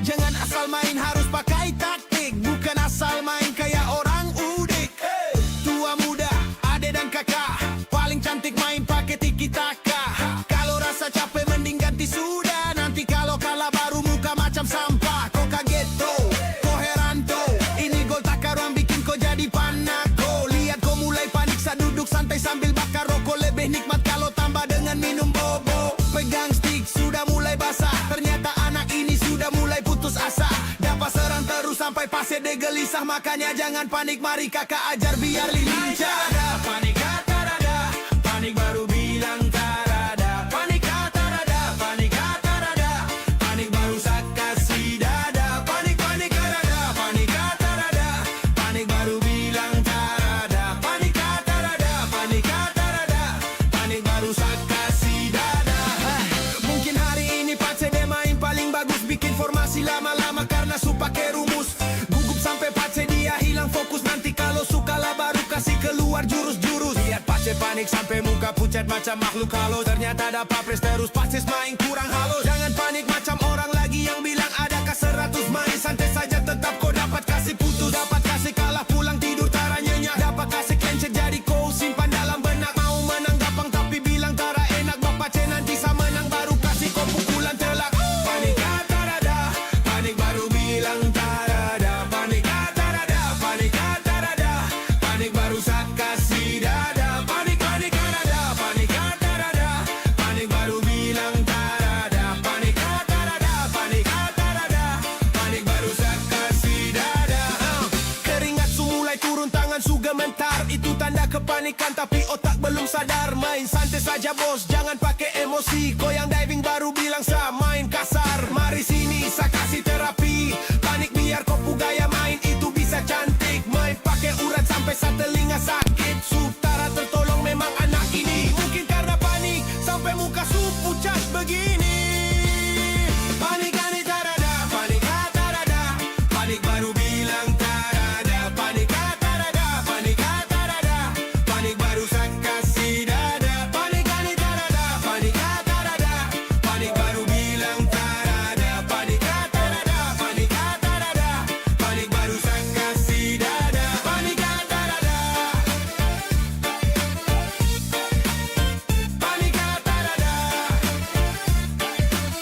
Jangan asal main, harus pakai taktik. Bukan asal main kayak orang udik. Tua muda, ade dan kakak, paling cantik main pakai tiki-taka. Kalau rasa capek mending ganti sudah. Nanti kalau kalah baru muka macam sampah. Kau kaget tuh, kau heran tuh. Ini gol takaran bikin kau jadi panako. Lihat kau mulai panik saat duduk santai sambil bakar rokok. Lebih nikmat kalau tambah dengan minum bobo. Pegang stick sudah mulai basah. Ternyata anak ini sudah mulai putus asa. Dapat serang terus sampai pase de gelisah. Makanya jangan panik, mari kakak ajar biar lincah. Panik kata rada, panik baru bilang tarada. Panik kata rada, panik kata rada, panik baru sak kasih dada. Panik panik rada, panik kata rada, panik baru bilang tarada. Panik kata rada, panik kata rada, panik baru sak kasih dada. Mungkin hari ini pace de main paling bagus, bikin formasi lama-lama karena su pakai rumus. Gugup sampai pace dia hilang fokus. Nanti kalau suka lah baru kasih keluar jurus-jurus. Lihat pace panik sampai muka pucat macam makhluk halus. Ternyata ada papres terus pace main kurang halus. Jangan panik macam orang lagi yang bilang adakah 100 main. Santai saja tetap kau dapat kasih putus. Dapat kasih kalah pulang tidur tara nyenyak. Dapat kasih clencet jadi kau simpan dalam benak. Mau menang gampang tapi bilang tara enak. Bapak C nanti sama menang baru kasih kau pukulan telak. Panik kata rada, panik baru bilang tarada. Panik kata rada, panik kata rada, panik baru sak kasih dada. Panik panik rada, panik kata rada, panik baru bilang tarada. Panik kata rada, panik kata rada, panik baru sak kasih dada. Keringat su mulai turun, tangan su gemetar. Itu tanda kepanikan tapi otak belum sadar. Main santai saja bos, jangan pakai emosi. Kau yang diving baru bilang sa main kasar. Mari sini sa kasih terapi. Panik biar kau gaya